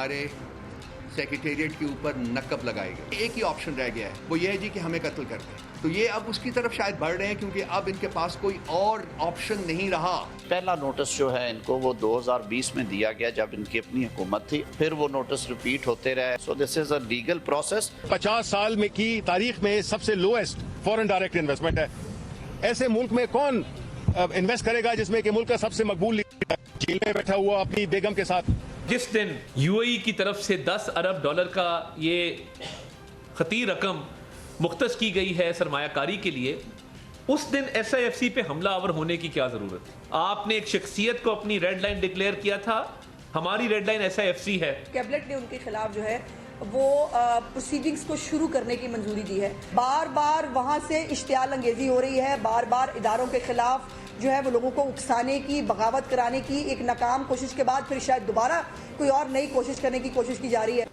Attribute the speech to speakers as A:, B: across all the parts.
A: हमारे सेक्रेटेरिएट के ऊपर नकब लगाए गए। एक ही ऑप्शन रह गया है, वो ये है जी कि हमें कत्ल कर दें। तो ये अब उसकी तरफ शायद बढ़ रहे हैं क्योंकि अब इनके पास कोई और ऑप्शन नहीं रहा।
B: पहला नोटिस जो है इनको वो 2020 में दिया गया जब इनकी अपनी हुकूमत थी, फिर वो नोटिस रिपीट होते रहे। So this is a legal process.
C: 50 साल में की तारीख में सबसे लोएस्ट फॉरेन डायरेक्ट इन्वेस्टमेंट है। ऐसे मुल्क में कौन इन्वेस्ट करेगा जिसमें कि मुल्क का सबसे मकबूल लीडर जेल में बैठा हुआ अपनी बेगम के साथ।
D: जिस दिन यूएई की तरफ से 10 अरब डॉलर का ये खतीर रकम मुख्तस की गई है सरमायाकारी के लिए, उस दिन SIFC पे हमलावर होने की क्या जरूरत है? आपने एक शख्सियत को अपनी रेड लाइन डिक्लेयर किया था, हमारी रेड लाइन SIFC है।
E: कैबिनेट ने उनके खिलाफ जो है वो प्रोसीडिंग्स को शुरू करने की मंजूरी दी है। बार बार वहां से इश्तियाल अंगेजी हो रही है, बार बार इदारों के खिलाफ जो है वो लोगों को उकसाने की, बगावत कराने की एक नाकाम कोशिश के बाद फिर शायद दोबारा कोई और नई कोशिश करने की कोशिश की जा रही है।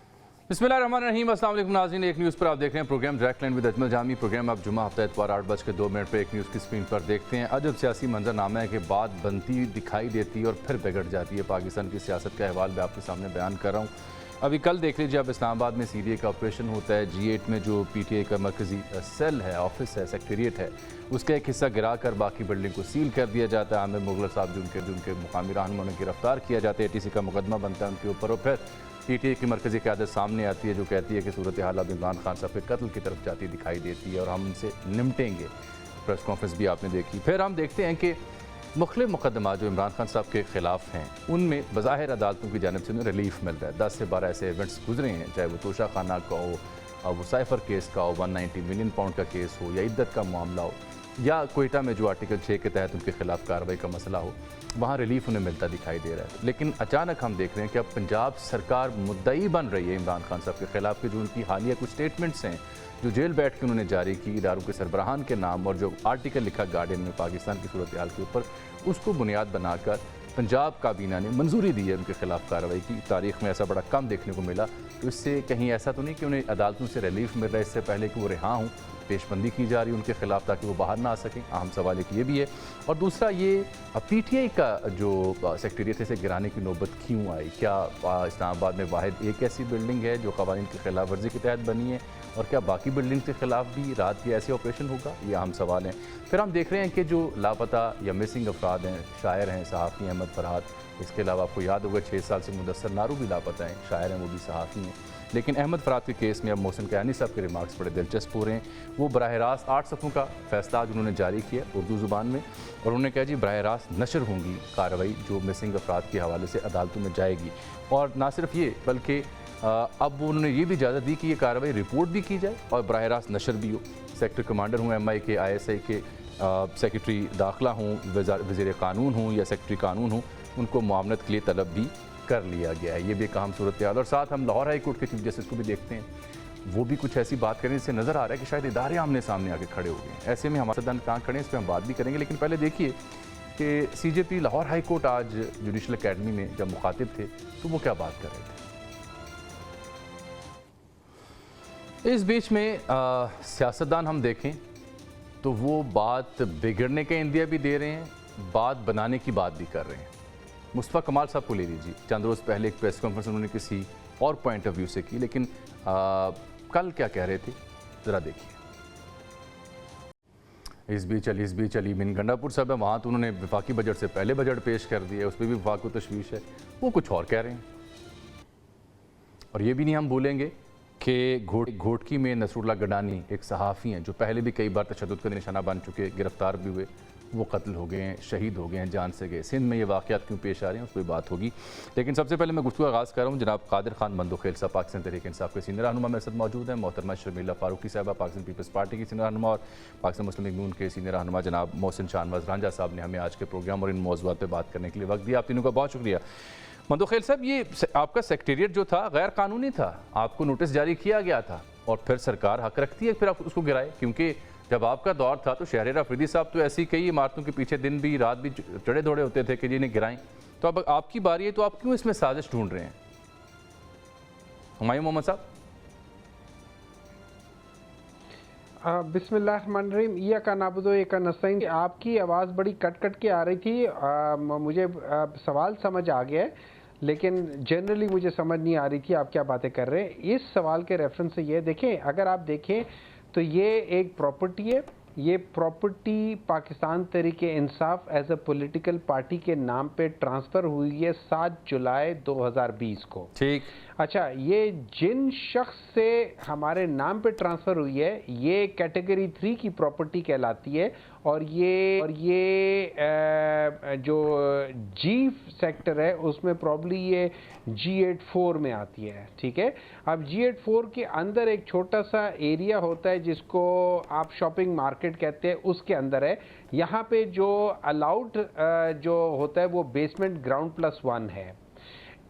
F: बिस्मिल्लाहिर्रहमानिर्रहीम, अस्सलाम वालेकुम नाज़रीन। एक न्यूज़ पर आप देख रहे हैं program direct line with Ajmal Jami. Program आप जुमा हफ्ता इतवार 8:02 पर एक न्यूज़ की स्क्रीन पर देखते हैं। अजब सियासी मंजरनामा है कि बात बनती दिखाई देती है और फिर बिगड़ जाती है। पाकिस्तान की सियासत का अहवाल मैं आपके सामने बयान कर रहा हूँ। अभी कल देख लीजिए, अब इस्लामाबाद में CDA का ऑपरेशन होता है। G8 में जो PTI का मरकज़ी सेल है, ऑफिस है, सेक्रेटेरिएट है, उसका एक हिस्सा गिरा कर बाकी बिल्डिंग को सील कर दिया जाता है। आमिर मुगल साहब जो उनके मुकामी रहनुमा ने गिरफ्तार किया जाता है, ATC का मुकदमा बनता है उनके ऊपर। और फिर PTI की मरकज़ी क़यादत सामने आती है जो कहती है कि सूरत हाल अब इमरान खान साहब के कत्ल की तरफ जाती दिखाई देती है और हम उनसे निपटेंगे। प्रेस कॉन्फ्रेंस भी आपने देखी। फिर हम देखते हैं कि मुख्तलिफ मुकदमा जो इमरान खान साहब के ख़िलाफ़ हैं उनमें बज़ाहिर अदालतों की जानिब से उन्हें रिलीफ मिल रहा है। 10 से 12 ऐसे इवेंट्स गुजरे हैं, चाहे वो तोशा खाना का हो, वो साइफर केस का हो, 190 मिलियन पाउंड का केस हो, या इद्दत का मामला हो, या कोयटा में जो आर्टिकल 6 के तहत उनके खिलाफ कार्रवाई का मसला हो, वहाँ रिलीफ उन्हें मिलता दिखाई दे रहा है। लेकिन अचानक हम देख रहे हैं कि अब पंजाब सरकार मुद्दई बन रही है इमरान खान साहब के खिलाफ के जो उनकी हालिया कुछ स्टेटमेंट्स हैं जो जेल बैठ के उन्होंने जारी की इदारों के सरबराहान के नाम, और जो आर्टिकल लिखा गार्डियन में पाकिस्तान की सूरत हाल के ऊपर, उसको बुनियाद बनाकर पंजाब काबीना ने मंजूरी दी है उनके खिलाफ कार्रवाई की। तारीख में ऐसा बड़ा कम देखने को मिला। तो इससे कहीं ऐसा तो नहीं कि उन्हें अदालतों से रिलीफ मिल रहा है इससे पहले कि वो रिहा हों, पेशबंदी की जा रही है उनके खिलाफ ताकि वो बाहर ना आ सकें। अहम सवाल एक ये भी है। और दूसरा ये PTI का जो सेक्रेटेरिएट है इसे गिराने की नौबत क्यों आई? क्या इस्लामाबाद में वाहिद एक ऐसी बिल्डिंग है जो क़वानीन की खिलाफ वर्जी के तहत बनी है, और क्या बाकी बिल्डिंग के खिलाफ भी रात के ऐसे ऑपरेशन होगा? ये अहम सवाल हैं। फिर हम देख रहे हैं कि जो लापता या मिसिंग अफराद हैं, शायर हैं, सहाफ़ी अहमद फरहाद, इसके अलावा आपको याद होगा 6 साल से मुदस्सर नारू भी लापता हैं, शायर हैं, वो भी सहाफ़ी हैं। लेकिन अहमद फरहाद के केस में अब मोहसिन कयानी साहब के रिमार्क्स बड़े दिलचस्प हो रहे हैं। वो बराह रास्त 8 सफ़ों का फैसला आज उन्होंने जारी किया उर्दू ज़ुबान में, और उन्होंने कहा जी बराह रास्त नशर होंगी कार्रवाई जो मिसिंग अफराद के हवाले से अदालतों में जाएगी। और ना सिर्फ ये बल्कि अब उन्होंने ये भी इजाज़त दी कि ये कार्रवाई रिपोर्ट भी की जाए और बराह रास्त नशर भी हो। सेक्टर कमांडर हूँ MI के, ISI के सेक्रेटरी दाखिला हूँ, वज़ीर कानून हूँ या सेक्रेटरी कानून हूँ, उनको मुआवनत के लिए तलब भी कर लिया गया है। ये भी एक अहम सूरत हाल। और साथ हम लाहौर हाई कोर्ट के चीफ जस्टिस को भी देखते हैं, वो भी कुछ ऐसी बात करें जिससे नज़र आ रहा है कि शायद इदारे आमने सामने आके खड़े हो गए हैं। ऐसे में हमारे सदन कहाँ खड़े हैं, इस पर हम बात भी करेंगे। लेकिन पहले देखिए कि CJP लाहौर हाई कोर्ट आज जुडिशल अकेडमी में जब मुखातिब थे तो वो क्या बात कर रहे थे। इस बीच में सियासतदान हम देखें तो वो बात बिगड़ने का इंदिया भी दे रहे हैं, बात बनाने की बात भी कर रहे हैं। मुस्तफ़ा कमाल साहब को ले लीजिए, चंद रोज़ पहले एक प्रेस कॉन्फ्रेंस उन्होंने किसी और पॉइंट ऑफ व्यू से की, लेकिन कल क्या कह रहे थे ज़रा देखिए। इस बीच अली बिन गंडापुर साहब है, वहाँ तो उन्होंने वफाकी बजट से पहले बजट पेश कर दिया, उस पर भी वफाक को तशवीश है, वो कुछ और कह रहे हैं। और ये भी नहीं हम भूलेंगे कि घोटकी में नसरुल्लाह गडानी एक सहाफ़ी हैं जो पहले भी कई बार तशद्दुद का निशाना बन चुके, गिरफ्तार भी हुए, वो कत्ल हो गए हैं, शहीद हो गए हैं, जान से गए। सिंध में ये वाक़यात क्यों पेश आ रहे हैं उस पर बात होगी। लेकिन सबसे पहले मैं गुफ्तगू आगाज़ कर रहा हूँ। जनाब कादिर खान बंदोखेल साहब पाकिस्तान तहरीक इंसाफ के सीनियर रहनुमा मेरे साथ मौजूद हैं, मोहतरमा शर्मिला फारूकी साहबा पाकिस्तान पीपल्स पार्टी की सीनियर रहनुमा, और पाकिस्तान मुस्लिम लीग नून के सीनियर रहनुमा जनाब मोहसिन शाहनवाज रांझा साहब ने हमें आज के प्रोग्राम और इन मौज़ूआत पर बात करने के लिए वक्त दिया। आप तीनों का बहुत शुक्रिया। बंदोखेल साहब, ये आपका सेक्रेटेरिएट जो था गैर कानूनी था, आपको नोटिस जारी किया गया था और फिर सरकार हक रखती है फिर आप उसको गिराए, क्योंकि जब आपका दौर था तो शहर अफरीदी साहब तो ऐसी कई इमारतों के पीछे दिन भी रात भी चढ़े दौड़े होते थे कि जिन्हें गिराएं। तो अब आपकी बारी है, तो आप क्यों इसमें साजिश ढूंढ रहे हैं? हुमायूं मोहम्मद साहब।
G: बिस्मिल्लाहिर्रहमानिर्रहीम। ये का नाबुदो ये का नस्ताइन। आपकी आवाज़ बड़ी कट कट के आ रही थी, मुझे सवाल समझ आ गया है, लेकिन जनरली मुझे समझ नहीं आ रही थी आप क्या बातें कर रहे हैं। इस सवाल के रेफरेंस से ये देखें, अगर आप देखें तो ये एक प्रॉपर्टी है, ये property Pakistan Tehreek-e-Insaf as a political party के नाम पे ट्रांसफ़र हुई है 7 जुलाई 2020 को।
F: ठीक। अच्छा,
G: ये जिन शख्स से हमारे नाम पे ट्रांसफ़र हुई है ये कैटेगरी 3 की प्रॉपर्टी कहलाती है और ये जो जी सेक्टर है उसमें प्रॉब्ली ये G84 में आती है। ठीक है, अब G84 के अंदर एक छोटा सा एरिया होता है जिसको आप शॉपिंग मार्केट कहते हैं, उसके अंदर है। यहाँ पे जो अलाउड जो होता है वो बेसमेंट ग्राउंड प्लस 1 है।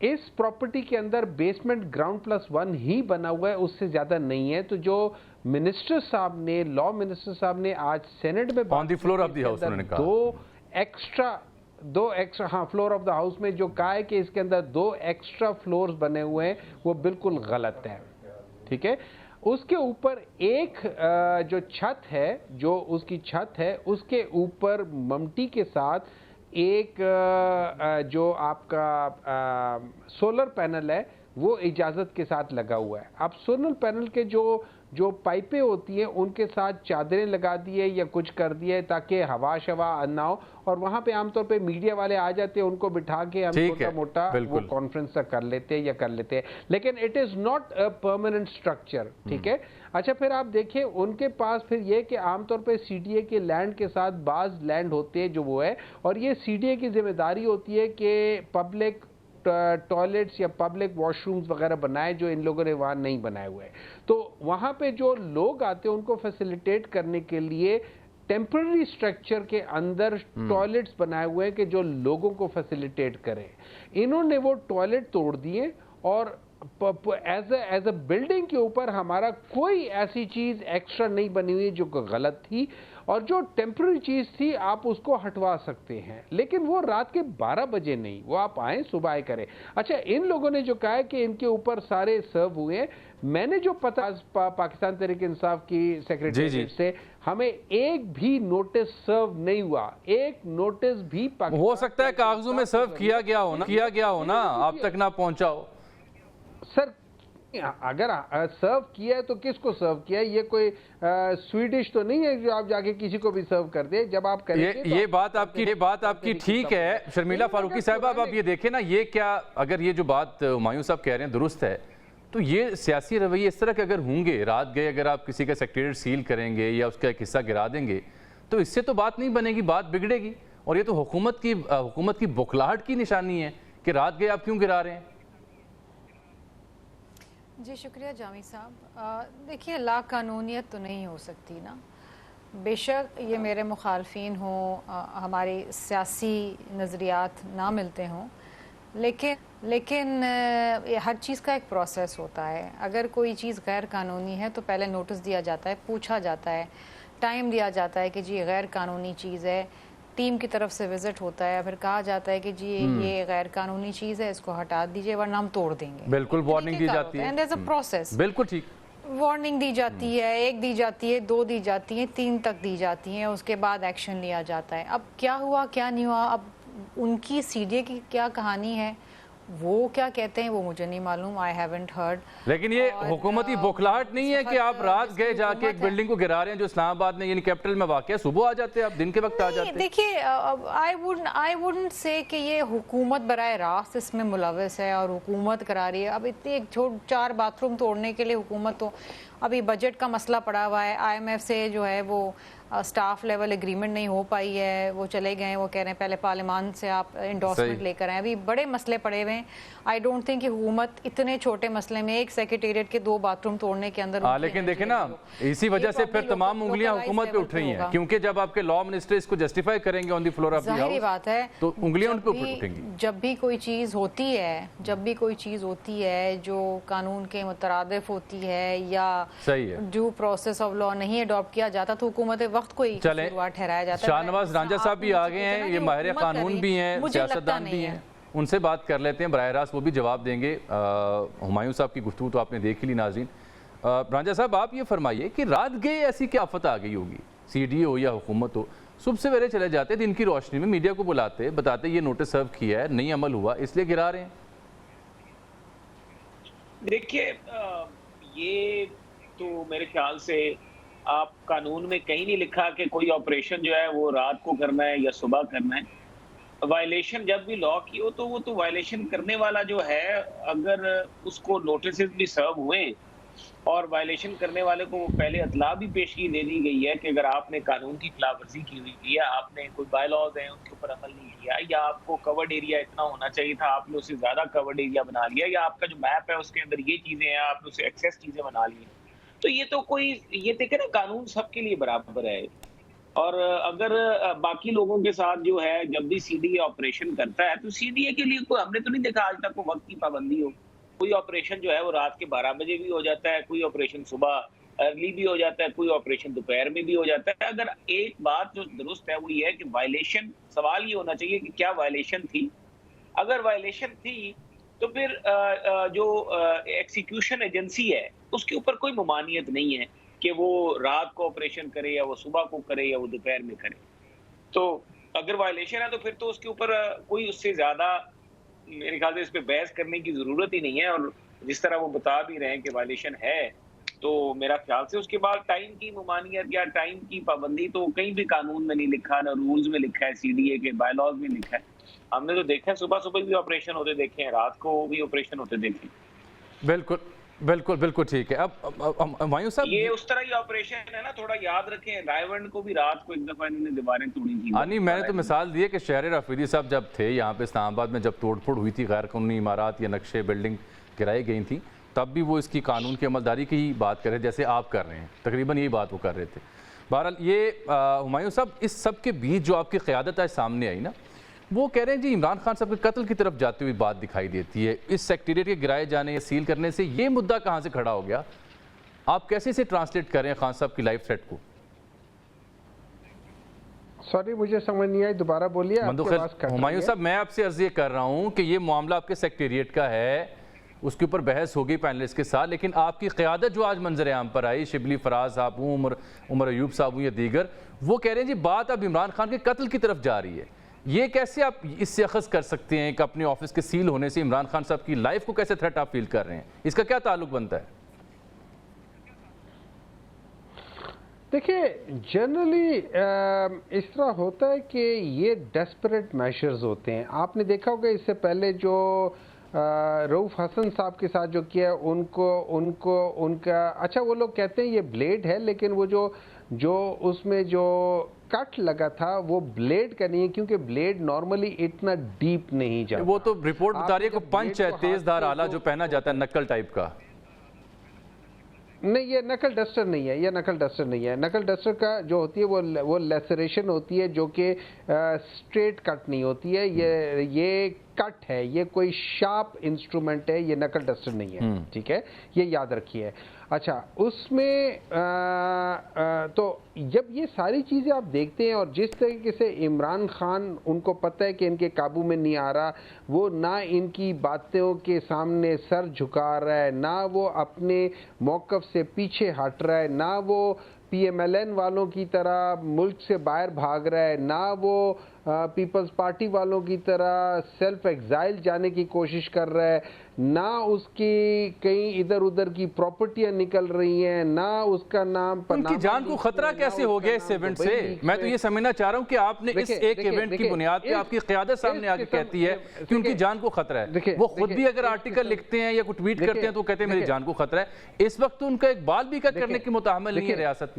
G: इस प्रॉपर्टी के अंदर बेसमेंट ग्राउंड प्लस 1 ही बना हुआ है, उससे ज़्यादा नहीं है। तो जो मिनिस्टर साहब ने, लॉ मिनिस्टर साहब ने आज सेनेट में
F: on the floor of the house उन्होंने कहा दो एक्स्ट्रा हाँ, फ्लोर ऑफ द हाउस में जो कहा है कि इसके अंदर 2 एक्स्ट्रा फ्लोर्स बने हुए हैं, वो बिल्कुल गलत है। ठीक है, उसके ऊपर एक जो छत है, जो उसकी छत है उसके ऊपर ममटी के साथ एक जो आपका सोलर पैनल है वो इजाज़त के साथ लगा हुआ है। अब सोलर पैनल के जो पाइपें होती हैं उनके साथ चादरें लगा दिए या कुछ कर दिए ताकि हवा शवा ना हो, और वहाँ पे आमतौर पे मीडिया वाले आ जाते हैं, उनको बिठा के हम छोटा मोटा वो कॉन्फ्रेंस तक कर लेते हैं, लेकिन it is not a permanent structure. ठीक है, अच्छा फिर आप देखिए उनके पास फिर ये कि आमतौर पे सीडीए के लैंड के साथ बाज लैंड होते हैं जो वो है, और ये सीडीए की जिम्मेदारी होती है कि पब्लिक टॉयलेट्स या पब्लिक वॉशरूम्स वगैरह बनाए जो इन लोगों ने वहाँ नहीं बनाए हुए। तो वहाँ पे जो लोग आते हैं उनको फैसिलिटेट करने के लिए टेम्पररी स्ट्रक्चर के अंदर टॉयलेट्स बनाए हुए हैं कि जो लोगों को फैसिलिटेट करें। इन्होंने वो टॉयलेट तोड़ दिए और एज अ बिल्डिंग के ऊपर हमारा कोई ऐसी चीज़ एक्स्ट्रा नहीं बनी हुई जो गलत थी, और जो टेम्पररी चीज़ थी आप उसको हटवा सकते हैं, लेकिन वो रात के 12 बजे नहीं, वो आप आएँ सुबह करें। अच्छा, इन लोगों ने जो कहा है कि इनके ऊपर सारे सर्व हुए हैं, मैंने जो पता पाकिस्तान तहरीक-ए-इंसाफ की सेक्रेटरी से हमें एक भी नोटिस सर्व नहीं हुआ, एक नोटिस भी हो सकता है कागजों में सर्व किया गया हो ना, आप तक ना पहुंचा हो।
G: सर अगर सर्व किया है तो किसको सर्व किया है? ये कोई स्वीडिश तो नहीं है जो आप जाके किसी को भी सर्व कर दे। जब आप करेंगे
F: ये बात आपकी ठीक है शर्मिला फारूकी साहब, आप ये देखें ना, ये क्या, अगर ये जो बात हुमायूं साहब कह रहे हैं दुरुस्त है, तो ये सियासी रवैये इस तरह के अगर होंगे, रात गए अगर आप किसी का सेक्रेटरीट सील करेंगे या उसका एक हिस्सा गिरा देंगे, तो इससे तो बात नहीं बनेगी, बात बिगड़ेगी। और ये तो हुकूमत की बौखलाहट की निशानी है कि रात गए आप क्यों गिरा रहे हैं।
H: जी शुक्रिया जामी साहब। देखिए, ला कानूनियत तो नहीं हो सकती ना, बेशक ये मेरे मुखालफिन हों, हमारी सियासी नज़रियात ना मिलते हों, लेकिन हर चीज़ का एक प्रोसेस होता है। अगर कोई चीज़ गैर कानूनी है तो पहले नोटिस दिया जाता है, पूछा जाता है, टाइम दिया जाता है कि जी गैर कानूनी चीज़ है, टीम की तरफ से विजिट होता है, फिर कहा जाता है कि जी ये गैर कानूनी चीज़ है, इसको हटा दीजिए वरना हम तोड़ देंगे।
F: बिल्कुल, वार्निंग दी जाती है,
H: and there is a process.
F: बिल्कुल ठीक,
H: वार्निंग दी जाती है, 1 दी जाती है, 2 दी जाती है, 3 तक दी जाती हैं, उसके बाद एक्शन लिया जाता है। अब क्या हुआ क्या नहीं हुआ, अब उनकी सीडीए की क्या कहानी है, वो क्या कहते हैं वो मुझे नहीं मालूम, आई हैवंट हर्ड।
F: लेकिन ये हुकूमती बौखलाहट नहीं है कि आप रात गए जाके एक बिल्डिंग को गिरा रहे हैं जो इस्लामाबाद में यानी कैपिटल में वाक़ है, सुबह आ जाते हैं आप, दिन के वक्त आ जाते हैं।
H: देखिए, आई वुडंट से कि ये हुकूमत बराह रास्त इसमें मुलविस है और हुकूमत करा रही है। अब इतनी 4 बाथरूम तोड़ने के लिए हुकूमत, तो अभी बजट का मसला पड़ा हुआ है, IMF से जो है वो स्टाफ लेवल एग्रीमेंट नहीं हो पाई है, वो चले गए, वो कह रहे हैं पहले पार्लियामान से आप इंडोर्समेंट लेकर आए, अभी बड़े मसले पड़े हुए हैं। आई डोंट थिंक कि हुकूमत इतने छोटे मसले में एक सेक्रेटेरिएट के 2 बाथरूम तोड़ने के अंदर
F: लेकिन देखें ना, इसी वजह से फिर तमाम उंगलियां हुकूमत पे उठ रही हैं, क्योंकि जब आपके लॉ मिनिस्टर इसको जस्टिफाई करेंगे on the floor of the house, जाहिर बात है तो उंगलियां उन पे उठेंगी।
H: जब भी कोई चीज़ होती है जो कानून के मुतरादिफ होती है या ड्यू प्रोसेस ऑफ लॉ नहीं अडॉप्ट किया जाता तो हुकूमत वक्त कोई ठहराया जाता है।
F: शाहनवाज रांझा साहब भी आ गए हैं, ये माहिर कानून भी हैं, सियासतदान भी हैं, उनसे बात कर लेते हैं, बराह रास्त वो भी जवाब देंगे। हुमायूं साहब की गुफ्तगू तो आपने देख ही ली नाज़रीन। रांझा साहब, आप ये फरमाइए कि रात गए ऐसी क्या आफत आ गई होगी, सीडीए हो या हुकूमत हो, सुबह सवेरे चले जाते दिन की रोशनी में मीडिया को बुलाते, बताते ये नोटिस सर्व किया है, नहीं अमल हुआ इसलिए गिरा रहे हैं,
I: देखिए ये तो मेरे ख्याल से आप कानून में कहीं नहीं लिखा कि कोई ऑपरेशन जो है वो रात को करना है या सुबह करना है। वायलेशन जब भी लॉ की हो तो वो तो वायलेशन करने वाला जो है, अगर उसको नोटिस भी सर्व हुए और वायलेशन करने वाले को पहले इतला भी पेशगी दे दी गई है कि अगर आपने कानून की खिलाफवर्जी की हुई है, आपने कोई बाय लॉज हैं उनके ऊपर अमल नहीं किया, या आपको कवर्ड एरिया इतना होना चाहिए था, आपने उससे ज्यादा कवर्ड एरिया बना लिया, या आपका जो मैप है उसके अंदर ये चीजें हैं, आपने उससे एक्सेस चीजें बना ली, तो ये तो कोई, ये देखे ना, कानून सबके लिए बराबर है। और अगर बाकी लोगों के साथ जो है जब भी सीडीए ऑपरेशन करता है तो सीडीए के लिए कोई, हमने तो नहीं देखा आज तक कोई वक्त की पाबंदी हो। कोई ऑपरेशन जो है वो रात के 12 बजे भी हो जाता है, कोई ऑपरेशन सुबह अर्ली भी हो जाता है, कोई ऑपरेशन दोपहर में भी हो जाता है। अगर एक बात जो दुरुस्त है वो ये है कि वायलेशन, सवाल ये होना चाहिए कि क्या वायलेशन थी। अगर वायलेशन थी तो फिर जो एक्सिक्यूशन एजेंसी है उसके ऊपर कोई ममानियत नहीं है कि वो रात को ऑपरेशन करे या वो सुबह को करे या वो दोपहर में करे। तो अगर वायलेशन है तो फिर तो उसके ऊपर कोई उससे ज्यादा मेरे ख्याल से इस पे बहस करने की जरूरत ही नहीं है। और जिस तरह वो बता भी रहे हैं कि वायलेशन है, तो मेरा ख्याल से उसके बाद टाइम की ममानियत या टाइम की पाबंदी तो कहीं भी कानून में नहीं लिखा, ना रूल्स में लिखा है, सीडीए के बायलॉज में लिखा है। हमने तो देखा है सुबह सुबह भी ऑपरेशन होते देखे हैं, रात को भी ऑपरेशन होते देखे।
F: बिल्कुल बिल्कुल बिल्कुल ठीक है। अब हुमायूं साहब,
I: ये उस तरह की ऑपरेशन है ना, थोड़ा याद रखें, रायवंड को भी रात को एक दफा इन्होंने दीवारें तोड़ी थी।
F: नहीं, मैंने तो मिसाल दी है कि शहर रफीदी साहब जब थे यहाँ पे इस्लामाबाद में, जब तोड़फोड़ हुई थी, गैर कानूनी इमारत या नक्शे बिल्डिंग गिराई गई थी, तब भी वो इसकी कानून की अमलदारी की ही बात कर रहे थे जैसे आप कर रहे हैं, तकरीबन यही बात वो कर रहे थे। बहरहाल ये हुमायूं साहब, इस सब के बीच जो आपकी क़यादत आज सामने आई ना, वो कह रहे हैं जी इमरान खान साहब के कत्ल की तरफ जाती हुई बात दिखाई देती है। इस सेक्रेटेरिएट के गिराए जाने या सील करने से ये मुद्दा कहाँ से खड़ा हो गया? आप कैसे इसे ट्रांसलेट कर रहे हैं खान साहब की लाइफ थ्रेट को?
G: सॉरी, मुझे समझ नहीं आई, दोबारा बोलिए।
F: हुमायूं साहब, मैं आपसे अर्ज ये कर रहा हूँ कि ये मामला आपके सेक्रेटेरिएट का है, उसके ऊपर बहस होगी पैनलिस्ट के साथ, लेकिन आपकी क़यादत जो आज मंजर आम पर आई, शिबली फराज साहब हूँ, उमर अयूब साहब हूँ या दीगर, वो कह रहे हैं जी बात अब इमरान खान के कत्ल की तरफ जा रही है। ये कैसे आप इससे अखज़ कर सकते हैं कि अपने ऑफिस के सील होने से इमरान खान साहब की लाइफ को कैसे थ्रेट आप फील कर रहे हैं? इसका क्या ताल्लुक बनता है?
G: देखिए, जनरली इस तरह होता है कि ये डेस्परेट मेजर्स होते हैं। आपने देखा होगा इससे पहले जो रऊफ़ हसन साहब के साथ जो किया, उनका अच्छा, वो लोग कहते हैं ये ब्लेड है, लेकिन वो जो उसमें जो कट लगा था वो ब्लेड का नहीं है, क्योंकि ब्लेड नॉर्मली इतना डीप नहीं जाता।
F: वो तो रिपोर्ट बता रही है कि पंच है, तेजधार आला जो पहना जाता है नक्कल टाइप का।
G: नहीं, ये नकल डस्टर नहीं है, ये नकल डस्टर नहीं है। नकल डस्टर का जो होती है वो लेसरेशन होती है, जो कि स्ट्रेट कट नहीं होती है। ये कट है, ये कोई शार्प इंस्ट्रूमेंट है, ये नकल डस्टर नहीं है, ठीक है, ये याद रखिए। अच्छा, उसमें तो जब ये सारी चीज़ें आप देखते हैं और जिस तरीके से इमरान खान, उनको पता है कि इनके काबू में नहीं आ रहा, वो ना इनकी बातों के सामने सर झुका रहा है, ना वो अपने मौक़िफ़ से पीछे हट रहा है, ना वो PMLN वालों की तरह मुल्क से बाहर भाग रहा है, ना वो पीपल्स पार्टी वालों की तरह सेल्फ एग्जाइल जाने की कोशिश कर रहा है, ना उसकी कहीं इधर उधर की प्रॉपर्टियां निकल रही हैं, ना उसका नाम,
F: उनकी जान को खतरा कैसे हो गया इस इवेंट से? मैं तो ये समझना चाह रहा हूँ कि आपने इस एक इवेंट की बुनियाद पे आपकी क़यादत सामने आके कहती है कि उनकी जान को खतरा है। वो खुद भी अगर आर्टिकल लिखते हैं या कुछ ट्वीट करते हैं तो कहते हैं मेरी जान को खतरा है। इस वक्त तो उनका एक बाल भी करने की मुताहमिल नहीं है रियासत।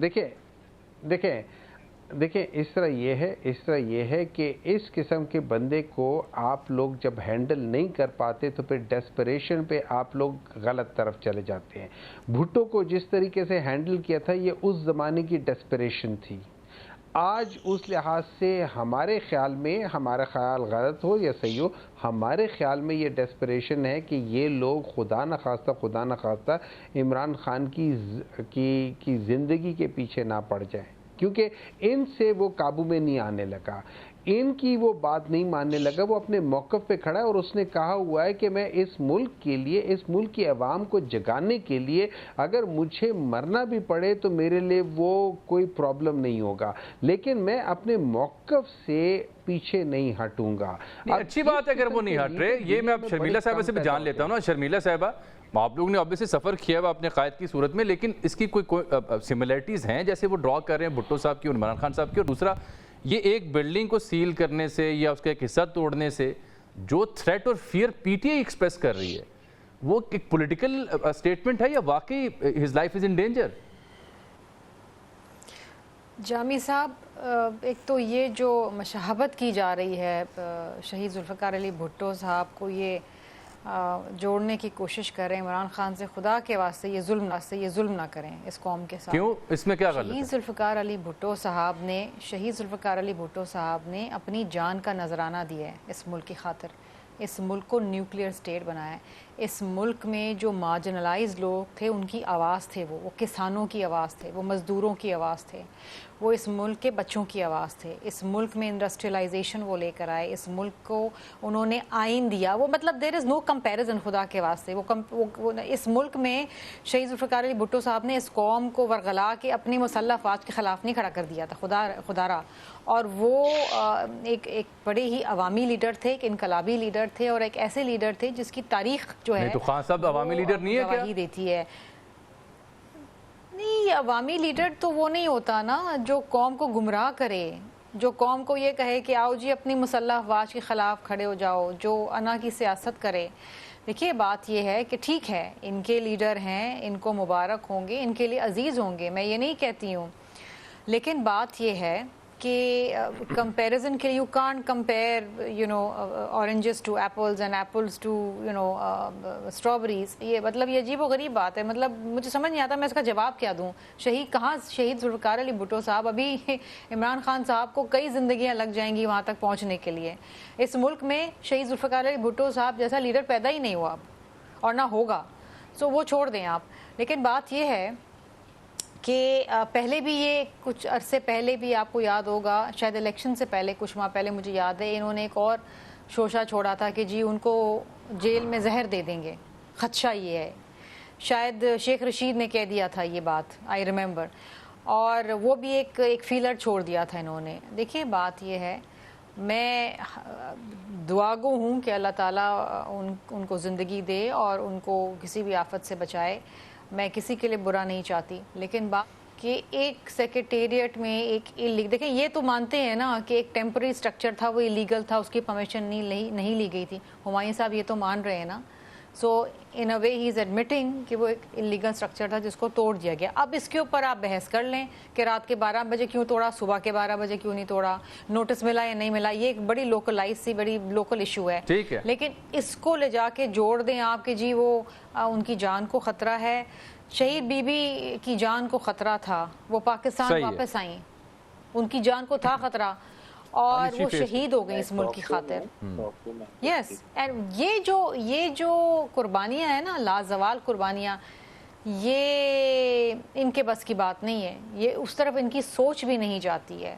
G: देखिए, इस तरह ये है कि इस किस्म के बंदे को आप लोग जब हैंडल नहीं कर पाते तो फिर डेस्परेशन पे आप लोग गलत तरफ चले जाते हैं। भुट्टो को जिस तरीके से हैंडल किया था, ये उस ज़माने की डेस्परेशन थी। आज उस लिहाज से हमारे ख्याल में, हमारा ख्याल गलत हो या सही हो, हमारे ख्याल में ये डेस्परेशन है कि ये लोग खुदा न खास्ता इमरान खान की ज़िंदगी के पीछे ना पड़ जाए, क्योंकि इनसे वो काबू में नहीं आने लगा, इनकी वो बात नहीं मानने लगा। वो अपने मौक़िफ़ पे खड़ा है और उसने कहा हुआ है कि मैं इस मुल्क के लिए, इस मुल्क की आवाम को जगाने के लिए अगर मुझे मरना भी पड़े तो मेरे लिए वो कोई प्रॉब्लम नहीं होगा, लेकिन मैं अपने मौक़िफ़ से पीछे नहीं हटूंगा।
F: अच्छी बात है अगर वो नहीं हट रहे। ये मैं अब शर्मिला साहबा से भी जान लेता हूँ ना। शर्मिला साहबा, आप लोगों ने ऑब्वियसली सफ़र किया हुआ अपने कायद की सूरत में, लेकिन इसकी कोई सिमिलरिटीज़ हैं जैसे वो ड्रॉ कर रहे हैं भुट्टो साहब की और इमरान खान साहब की? और दूसरा, ये एक बिल्डिंग को सील करने से या उसका एक हिस्सा तोड़ने से जो थ्रेट और फियर पीटीआई एक्सप्रेस कर रही है, वो एक पॉलिटिकल स्टेटमेंट है या वाकई his life is in danger?
H: Jami साहब, एक तो ये जो मशाहबत की जा रही है शहीद जुल्फ़िकार अली भुट्टो साहब को ये जोड़ने की कोशिश करें इमरान खान से, खुदा के वास्ते ये जुल्म ना करें इस कौम के साथ।
F: क्यों? इसमें क्या गलत है?
H: शहीद जुल्फ़िकार अली भुट्टो साहब ने अपनी जान का नजराना दिया है इस मुल्क की खातिर, इस मुल्क को न्यूक्लियर स्टेट बनाया है। इस मुल्क में जो मार्जिनलाइज्ड लोग थे उनकी आवाज़ थे, वो किसानों की आवाज़ थे, वो मज़दूरों की आवाज़ थे, वो इस मुल्क के बच्चों की आवाज़ थे। इस मुल्क में इंडस्ट्रियलाइजेशन वो लेकर आए, इस मुल्क को उन्होंने आइन दिया। वो मतलब देयर इज़ नो कंपैरिजन, खुदा के वास्ते। वो इस मुल्क में शहीद जुल्फ़िकार अली भुट्टो साहब ने इस कौम को वरगला के अपनी मुसल्लह फ़ौज के ख़िलाफ़ नहीं खड़ा कर दिया था, खुदारा। और वो एक बड़े ही अवामी लीडर थे, एक इनकलाबी लीडर थे और एक ऐसे लीडर थे जिसकी तारीख जो है
F: तो खान साहब अवामी लीडर नहीं है क्या?
H: गवाही देती है। नहीं, अवामी लीडर तो वो नहीं होता ना जो कौम को गुमराह करे, जो कौम को ये कहे कि आओ जी अपनी मुसल्लह अफवाज के ख़िलाफ़ खड़े हो जाओ, जो अना की सियासत करे। देखिए, बात ये है कि ठीक है इनके लीडर हैं, इनको मुबारक होंगे, इनके लिए अजीज़ होंगे, मैं ये नहीं कहती हूँ, लेकिन बात ये है कि कंपैरिजन के लिए you can't compare oranges to apples and apples to strawberries. ये मतलब ये अजीब व गरीब बात है, मतलब मुझे समझ नहीं आता मैं इसका जवाब क्या दूँ। शहीद जुल्फ़िकार अली भुट्टो साहब, अभी इमरान खान साहब को कई ज़िंदगियाँ लग जाएंगी वहाँ तक पहुँचने के लिए। इस मुल्क में शहीद जुल्फ़िकार अली भुट्टो साहब जैसा लीडर पैदा ही नहीं हुआ अब और ना होगा, सो वो छोड़ दें आप। लेकिन बात यह है कि पहले भी ये कुछ अरसे पहले भी आपको याद होगा, शायद इलेक्शन से पहले कुछ माह पहले मुझे याद है, इन्होंने एक और शोशा छोड़ा था कि जी उनको जेल में जहर दे देंगे, खदशा ये है। शायद शेख रशीद ने कह दिया था ये बात, आई रिमेंबर, और वो भी एक फीलर छोड़ दिया था इन्होंने। देखिए, बात ये है, मैं दुआगो हूँ कि अल्लाह ताला उनको ज़िंदगी दे और उनको किसी भी आफत से बचाए। मैं किसी के लिए बुरा नहीं चाहती, लेकिन बात कि एक सेक्रेटेरिएट में एक इलीगल, देखें ये तो मानते हैं ना कि एक टेम्पररी स्ट्रक्चर था, वो इलीगल था, उसकी परमिशन नहीं ली गई थी। हुमायूं साहब ये तो मान रहे हैं ना। सो इन अ वे ही इज़ एडमिटिंग कि वो एक इलीगल स्ट्रक्चर था जिसको तोड़ दिया गया। अब इसके ऊपर आप बहस कर लें कि रात के 12 बजे क्यों तोड़ा, सुबह के 12 बजे क्यों नहीं तोड़ा, नोटिस मिला या नहीं मिला, ये एक बड़ी लोकलाइज सी बड़ी लोकल इशू है, ठीक है। लेकिन इसको ले जाके जोड़ दें आप कि जी वो उनकी जान को ख़तरा है। शहीद बीबी की जान को ख़तरा था, वो पाकिस्तान वापस आई, उनकी जान को था ख़तरा और वो शहीद हो गई इस मुल्क की खातिर। यस, एंड ये जो कुर्बानियाँ हैं ना, लाजवाल कुर्बानियाँ, ये इनके बस की बात नहीं है। ये उस तरफ इनकी सोच भी नहीं जाती है,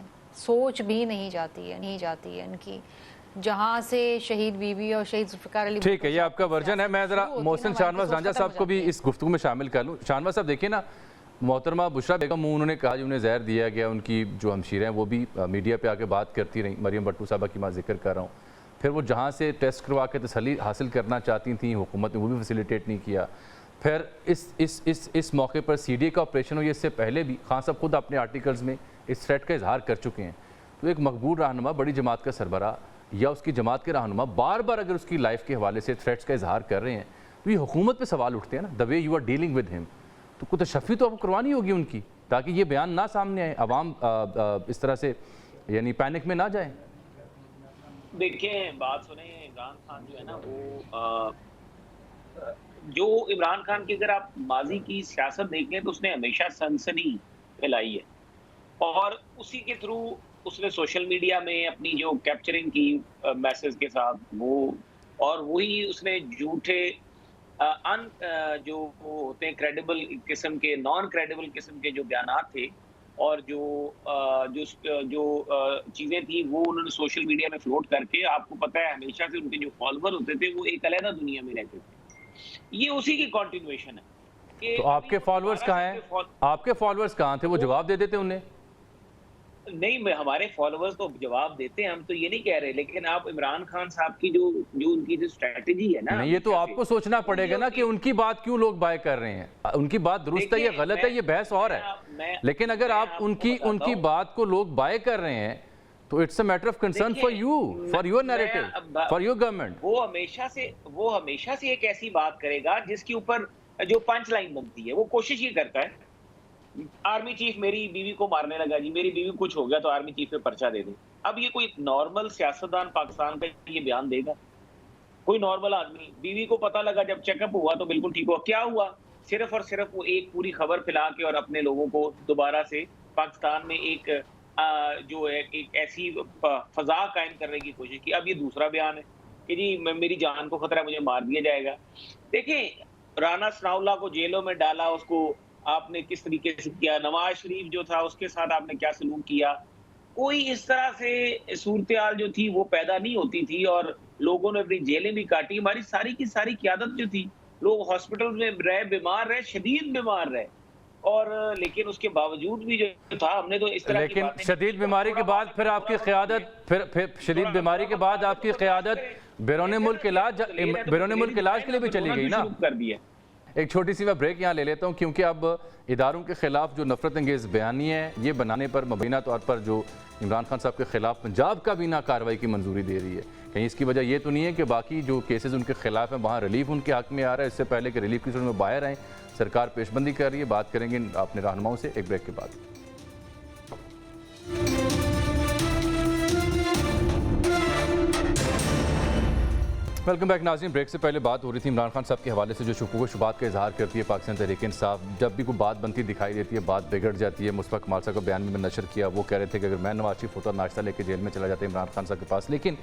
H: नहीं जाती है इनकी, जहाँ से शहीद बीबी और शहीद जुल्फ़िकार अली।
F: ठीक है, ये आपका वर्जन है। मैं ज़रा मोहसिन शाहनवाज रांझा साहब को भी इस गुफ्तगू में शामिल कर लूँ। शाहनवाज साहब, देखिए ना, मोहतरमा बुशरा बेगम, उन्होंने कहा कि उन्हें जहर दिया गया, उनकी जो हमशीर हैं वो भी मीडिया पे आके बात करती रहीं। मरियम भट्टू साहबा की मैं जिक्र कर रहा हूँ। फिर वो जहाँ से टेस्ट करवा के तसल्ली हासिल करना चाहती थी हुकूमत ने वो भी फैसिलिटेट नहीं किया। फिर इस मौके पर CDA का ऑपरेशन हुई, इससे पहले भी खान साहब खुद अपने आर्टिकल्स में इस थ्रेट का इजहार कर चुके हैं। तो एक मकबूल रहनुमा, बड़ी जमात का सरबराह या उसकी जमात के रहनुमा बार बार अगर उसकी लाइफ के हवाले से थ्रेट्स का इजहार कर रहे हैं तो ये हुकूमत पे सवाल उठते हैं ना, the way you are dealing with him. तो कुछ तशफ़ी तो आपको करवानी होगी उनकी, ताकि ये बयान ना सामने आए, अवाम इस तरह से यानी पैनिक में ना जाए।
I: देखिए, बात सुने, इमरान खान जो है ना, वो जो इमरान खान की अगर आप माजी की सियासत देखें तो उसने हमेशा सनसनी फैलाई है और उसी के थ्रू उसने सोशल मीडिया में अपनी जो कैप्चरिंग की मैसेज के साथ वो, और वही उसने झूठे जो होते हैं क्रेडिबल किस्म के, नॉन क्रेडिबल किस्म के जो बयानात थे और जो चीज़ें थी वो उन्होंने सोशल मीडिया में फ्लोट करके, आपको पता है हमेशा से उनके जो फॉलोवर होते थे वो एक अलग दुनिया में रहते थे। ये उसी की कॉन्टिन्यूएशन है।
F: तो आपके फॉलोअर्स कहाँ हैं? आपके फॉलोअर्स कहाँ थे? वो जवाब दे देते उन्हें।
I: नहीं, हमारे फॉलोअर्स तो जवाब देते हैं, हम तो ये नहीं कह रहे, लेकिन आप इमरान खान साहब की जो उनकी जो स्ट्रेटजी है ना,
F: नहीं, ये तो आपको सोचना पड़ेगा ना कि उनकी बात क्यों लोग बाय कर रहे हैं। उनकी बात दुरुस्त है, ये गलत है, ये बहस और है। लेकिन अगर आप उनकी बात को लोग बाय कर रहे हैं तो it's a matter of concern for you, for your narrative, for your government.
I: वो हमेशा से एक ऐसी बात करेगा जिसके ऊपर जो पंच लाइन बनती है। वो कोशिश ये करता है, आर्मी चीफ मेरी बीवी को मारने लगा जी, मेरी बीवी कुछ हो गया तो आर्मी चीफ पे पर्चा दे दे। अब ये कोई नॉर्मल सियासतदान पाकिस्तान का ये बयान देगा? कोई नॉर्मल आदमी, बीवी को पता लगा जब चेकअप हुआ तो बिल्कुल ठीक हुआ, क्या हुआ? सिर्फ और सिर्फ वो एक पूरी खबर फैला के और अपने लोगों को दोबारा से पाकिस्तान में एक जो है एक ऐसी फजा कायम करने की कोशिश की। अब ये दूसरा बयान है कि जी मेरी जान को खतरा है, मुझे मार दिया जाएगा। देखिए, राना सनाउल्लाह को जेलों में डाला, उसको आपने किस तरीके से किया, नवाज शरीफ जो था उसके साथ आपने क्या सलूक किया। कोई इस तरह से सूरत हाल जो थी वो पैदा नहीं होती थी और लोगों ने अपनी जेलें भी काटी। हमारी सारी की सारी क़यादत जो थी, लोग हॉस्पिटल में रहे, बीमार रहे, शदीद बीमार रहे, और लेकिन उसके बावजूद भी जो था हमने तो इस तरह की
F: लेकिन शदीद बीमारी के बाद फिर आपकी क़यादत, फिर शदीद बीमारी के बाद आपकी क़यादत बैरून मुल्क इलाज के लिए भी चली गई ना।
I: कर दिया।
F: एक छोटी सी मैं ब्रेक यहाँ ले लेता हूँ, क्योंकि अब इदारों के खिलाफ जो नफरत अंगेज़ बयानी है ये बनाने पर मुबीना तौर पर जो इमरान खान साहब के खिलाफ पंजाब का भी ना कार्रवाई की मंजूरी दे रही है। कहीं इसकी वजह ये तो नहीं है कि बाकी जो केसेस उनके खिलाफ हैं वहाँ रिलीफ उनके हक में आ रहा है, इससे पहले कि रिलीफ की सूरत में बाहर आएँ, सरकार पेशबंदी कर रही है। बात करेंगे अपने रहनुमाओं से एक ब्रेक के बाद। वेलकम बैक नाज़रीन। ब्रेक से पहले बात हो रही थी इमरान खान साहब के हवाले से जो शुबहात का इजहार करती है पाकिस्तान तहरीक इंसाफ। जब भी कोई बात बनती दिखाई देती है बात बिगड़ जाती है। मुस्तफा कमाल साहब का बयान में नशर किया, वो कह रहे थे कि अगर मैं नवाज शरीफ होता नाश्ता लेके जेल में चला जाता इमरान खान साहब के पास। लेकिन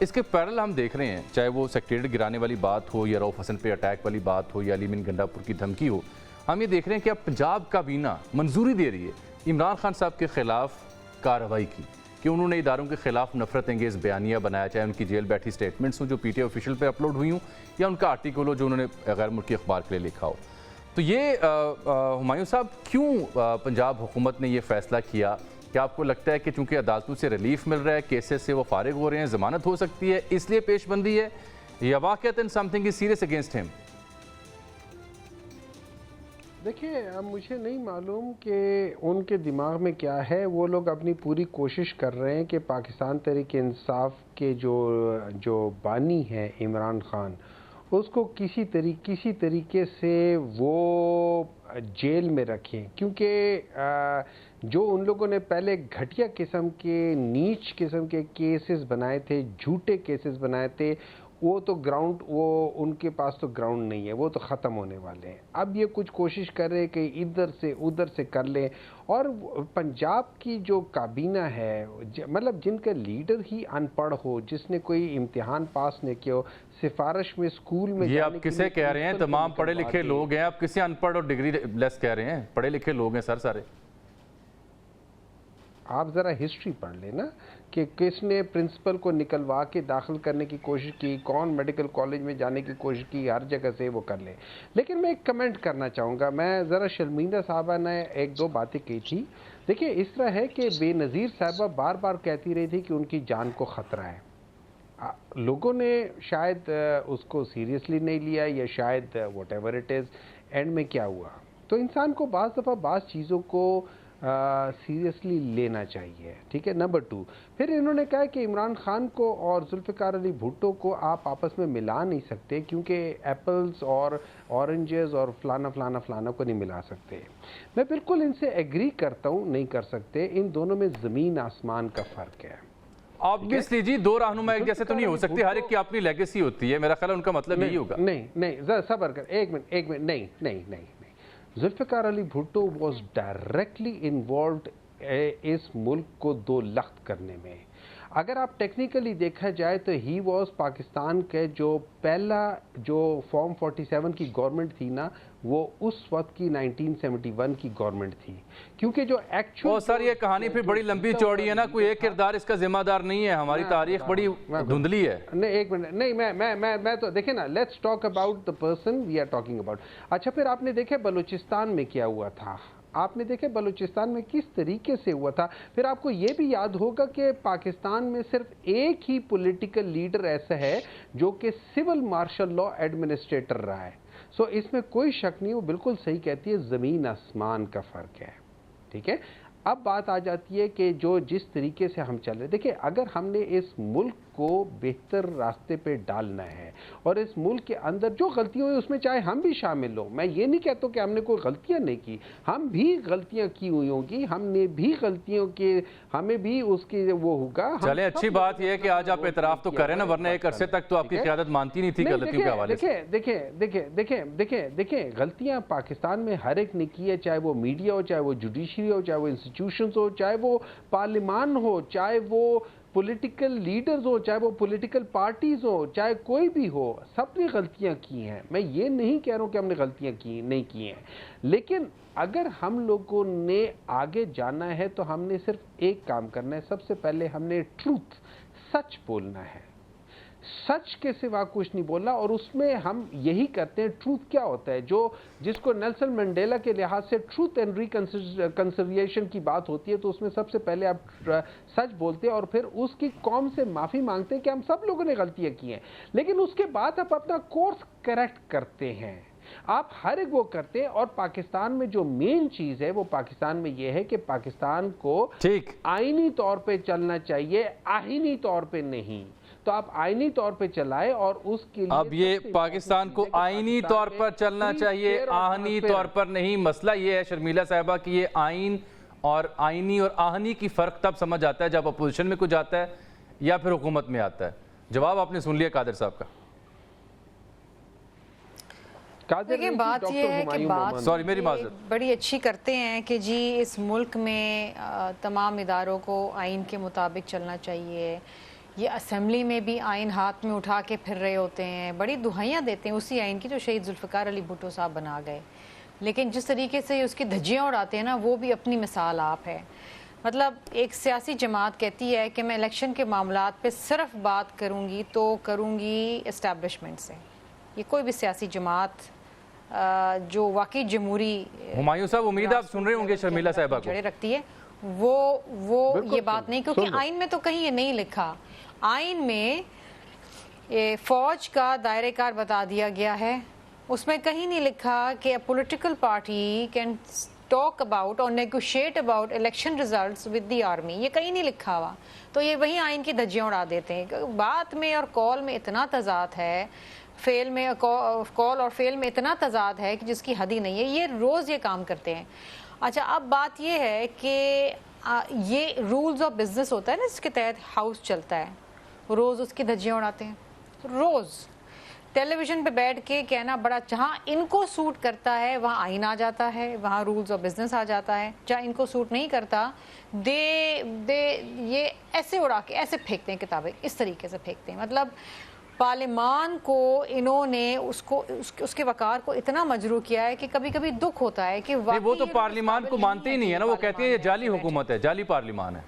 F: इसके पैरेलल हम देख रहे हैं, चाहे वो सेक्रेटरी गिराने वाली बात हो या रऊफ हसन पे अटैक वाली बात हो या अलीमीन गंडापुर की धमकी हो, हम ये देख रहे हैं कि अब पंजाब काबीना मंजूरी दे रही है इमरान खान साहब के खिलाफ कार्रवाई की कि उन्होंने इदारों के खिलाफ नफरत अंगेज़ बयानिया बनाया, चाहे उनकी जेल बैठी स्टेटमेंट्स हों जो पीटीआई ऑफिशियल पे अपलोड हुई हूँ या उनका आर्टिकल हो जो उन्होंने गैर मुल्की अखबार के लिए लिखा हो। तो ये हुमायूं साहब, क्यों पंजाब हुकूमत ने ये फैसला किया? क्या आपको लगता है कि चूंकि अदालतों से रिलीफ मिल रहा है, केसेस से वो फारिग हो रहे हैं, ज़मानत हो सकती है, इसलिए पेशबंदी है, या वाक़अतन something is serious against him?
G: देखिए, अब मुझे नहीं मालूम कि उनके दिमाग में क्या है। वो लोग अपनी पूरी कोशिश कर रहे हैं कि पाकिस्तान तहरीक इंसाफ के जो बानी है इमरान खान, उसको किसी तरीके से वो जेल में रखें, क्योंकि जो उन लोगों ने पहले घटिया किस्म के, नीच किस्म के केसेस बनाए थे, झूठे केसेस बनाए थे, वो तो ग्राउंड, वो उनके पास तो ग्राउंड नहीं है, वो तो ख़त्म होने वाले हैं। अब ये कुछ कोशिश कर रहे हैं कि इधर से उधर से कर लें। और पंजाब की जो काबीना है, मतलब जिनका लीडर ही अनपढ़ हो, जिसने कोई इम्तिहान पास नहीं किया हो, सिफारिश में स्कूल में,
F: ये आप किसे कह रहे हैं? तमाम पढ़े लिखे लोग हैं, आप किसे अनपढ़ और डिग्री लेस कह रहे हैं? पढ़े लिखे लोग हैं सर सारे।
G: आप ज़रा हिस्ट्री पढ़ लेना कि किसने प्रिंसिपल को निकलवा के दाखिल करने की कोशिश की, कौन मेडिकल कॉलेज में जाने की कोशिश की, हर जगह से वो कर ले। लेकिन मैं एक कमेंट करना चाहूँगा। मैं ज़रा शर्मिंदा साहबा ने एक दो बातें की थी। देखिए, इस तरह है कि बेनज़ीर साहबा बार बार कहती रही थी कि उनकी जान को ख़तरा है। लोगों ने शायद उसको सीरियसली नहीं लिया, या शायद what ever it is, and में क्या हुआ। तो इंसान को बाज़ दफ़ा बाज़ चीज़ों को सीरियसली लेना चाहिए, ठीक है। नंबर 2, फिर इन्होंने कहा कि इमरान खान को और जुल्फ़िकार अली भुट्टो को आप आपस में मिला नहीं सकते, क्योंकि एप्पल्स और ऑरेंजेस और फलाना फलाना फलाना को नहीं मिला सकते। मैं बिल्कुल इनसे एग्री करता हूँ, नहीं कर सकते। इन दोनों में ज़मीन आसमान का फ़र्क है।
F: ऑब्वियसली जी, दो रहनुमा एक जैसे तो नहीं हो सकते, हर एक की अपनी लेगेसी होती है। मेरा ख्याल उनका मतलब यही होगा।
G: नहीं, ज़रा सब्र कर, एक मिनट, नहीं। Zulfikar Ali Bhutto was directly involved इस मुल्क को दो लख्त करने में। अगर आप टेक्निकली देखा जाए तो ही वॉज पाकिस्तान के जो पहला जो फॉर्म 47 की गवर्नमेंट थी ना, वो उस वक्त की 1971 की गवर्नमेंट थी, क्योंकि जो एक्चुअल
F: सर ये कहानी फिर बड़ी लंबी चौड़ी है ना, कोई एक किरदार इसका जिम्मेदार नहीं है। हमारी तारीख बड़ी धुंधली है।
G: नहीं, एक मिनट, नहीं, मैं तो देखिए ना, let's talk about the person we are talking about. अच्छा, फिर आपने देखे बलूचिस्तान में क्या हुआ था। आपने देखे बलूचिस्तान में किस तरीके से हुआ था। फिर आपको ये भी याद होगा कि पाकिस्तान में सिर्फ एक ही पॉलिटिकल लीडर ऐसा है जो कि सिविल मार्शल लॉ एडमिनिस्ट्रेटर रहा है। सो इसमें कोई शक नहीं, वो बिल्कुल सही कहती है, ज़मीन आसमान का फ़र्क है। ठीक है, अब बात आ जाती है कि जो जिस तरीके से हम चल रहे, देखिए अगर हमने इस मुल्क को बेहतर रास्ते पे डालना है और इस मुल्क के अंदर जो गलतियां हुई उसमें चाहे हम भी शामिल हो, मैं ये नहीं कहता कि हमने कोई गलतियां नहीं की, हम भी गलतियां की हुई होंगी, हमने भी गलतियों के हमें भी उसकी वो होगा।
F: चले, अच्छी बात यह है कि आज आप एतराफ़ तो करें ना, वरना एक अरसे तक तो आपकी क़यादत मानती नहीं थी गलतियों के हवाले से।
G: देखिए गलतियां पाकिस्तान में हर एक ने की है, चाहे वो मीडिया हो, चाहे वो जुडिशरी हो, चाहे वो इंस्टीट्यूशंस हो, चाहे वो पार्लियामान हो, चाहे वो पॉलिटिकल लीडर्स हो, चाहे वो पॉलिटिकल पार्टीज हो, चाहे कोई भी हो, सबने गलतियां की हैं। मैं ये नहीं कह रहा हूं कि हमने गलतियां की नहीं की हैं, लेकिन अगर हम लोगों ने आगे जाना है तो हमने सिर्फ एक काम करना है। सबसे पहले हमने ट्रूथ, सच बोलना है, सच के सिवा कुछ नहीं बोलना। और उसमें हम यही करते हैं। ट्रूथ क्या होता है, जो जिसको नेल्सन मंडेला के लिहाज से ट्रूथ एंड रिकंसिलिएशन की बात होती है, तो उसमें सबसे पहले आप सच बोलते हैं और फिर उसकी कौम से माफ़ी मांगते हैं कि हम सब लोगों ने गलतियां की हैं, लेकिन उसके बाद आप अपना कोर्स करेक्ट करते हैं। आप हर एक वो करते हैं। और पाकिस्तान में जो मेन चीज़ है वो पाकिस्तान में ये है कि पाकिस्तान को ठीक आईनी तौर पे चलना चाहिए, आहीनी तौर पे नहीं। तो आप आईनी तौर पे चलाएं और उसके लिए
F: अब ये पाकिस्तान को आईनी तौर पर चलना चाहिए, आहनी तौर पर नहीं। मसला ये है शर्मिला साहिबा कि ये आइन और आईनी और आहनी की फ़र्क तब समझ आता है जब अपोजिशन में कुछ आता है या फिर हुकूमत में आता है। जवाब आपने सुन लिया कादिर साहब का।
H: देखिए बात यह है कि बात
F: सॉरी मेरी माज़रत
H: बड़ी अच्छी करते हैं कि जी इस मुल्क में तमाम इदारों को आइन के मुताबिक चलना चाहिए। ये असेंबली में भी आइन हाथ में उठा के फिर रहे होते हैं, बड़ी दुहाइयाँ देते हैं उसी आइन की जो शहीद जुल्फ़िकार अली भुट्टो साहब बना गए, लेकिन जिस तरीके से उसकी धज्जियाँ उड़ाते हैं ना, वो भी अपनी मिसाल आप है। मतलब एक सियासी जमात कहती है कि मैं इलेक्शन के मामलात पे सिर्फ बात करूँगी तो करूँगी इस्टेब्लिशमेंट से। ये कोई भी सियासी जमात जो वाकई जमहूरी,
F: हुमायूं साहब उम्मीद आप सुन रहे होंगे शर्मिला साहिबा को,
H: रखती है, वो ये बात नहीं, क्योंकि आइन में तो कहीं ये नहीं लिखा। आइन में ये फौज का दायरेकार बता दिया गया है, उसमें कहीं नहीं लिखा कि a political party can talk about और negotiate about election results with the army, ये कहीं नहीं लिखा हुआ। तो ये वही आइन की धज्जियां उड़ा देते हैं। बात में और कॉल में इतना तजाद है, फेल में कॉल और फेल में इतना तजाद है कि जिसकी हद ही नहीं है। ये रोज़ ये काम करते हैं। अच्छा, अब बात ये है कि ये रूल्स ऑफ बिजनेस होता है ना, इसके तहत हाउस चलता है, रोज़ उसकी धज्जियाँ उड़ाते हैं। रोज़ टेलीविज़न पे बैठ के कहना बड़ा, जहाँ इनको सूट करता है वहाँ आइन आ जाता है, वहाँ रूल्स ऑफ बिजनेस आ जाता है। जहाँ इनको सूट नहीं करता ये ऐसे उड़ा के ऐसे फेंकते हैं, किताबें इस तरीके से फेंकते हैं। मतलब पार्लियामान को इन्होंने उसके वकार को इतना मजरू किया है कि कभी कभी दुख होता है कि
F: वो तो पार्लियामान को मानते ही नहीं है ना, वो कहते हैं ये जाली हुकूमत है, जाली पार्लियामान है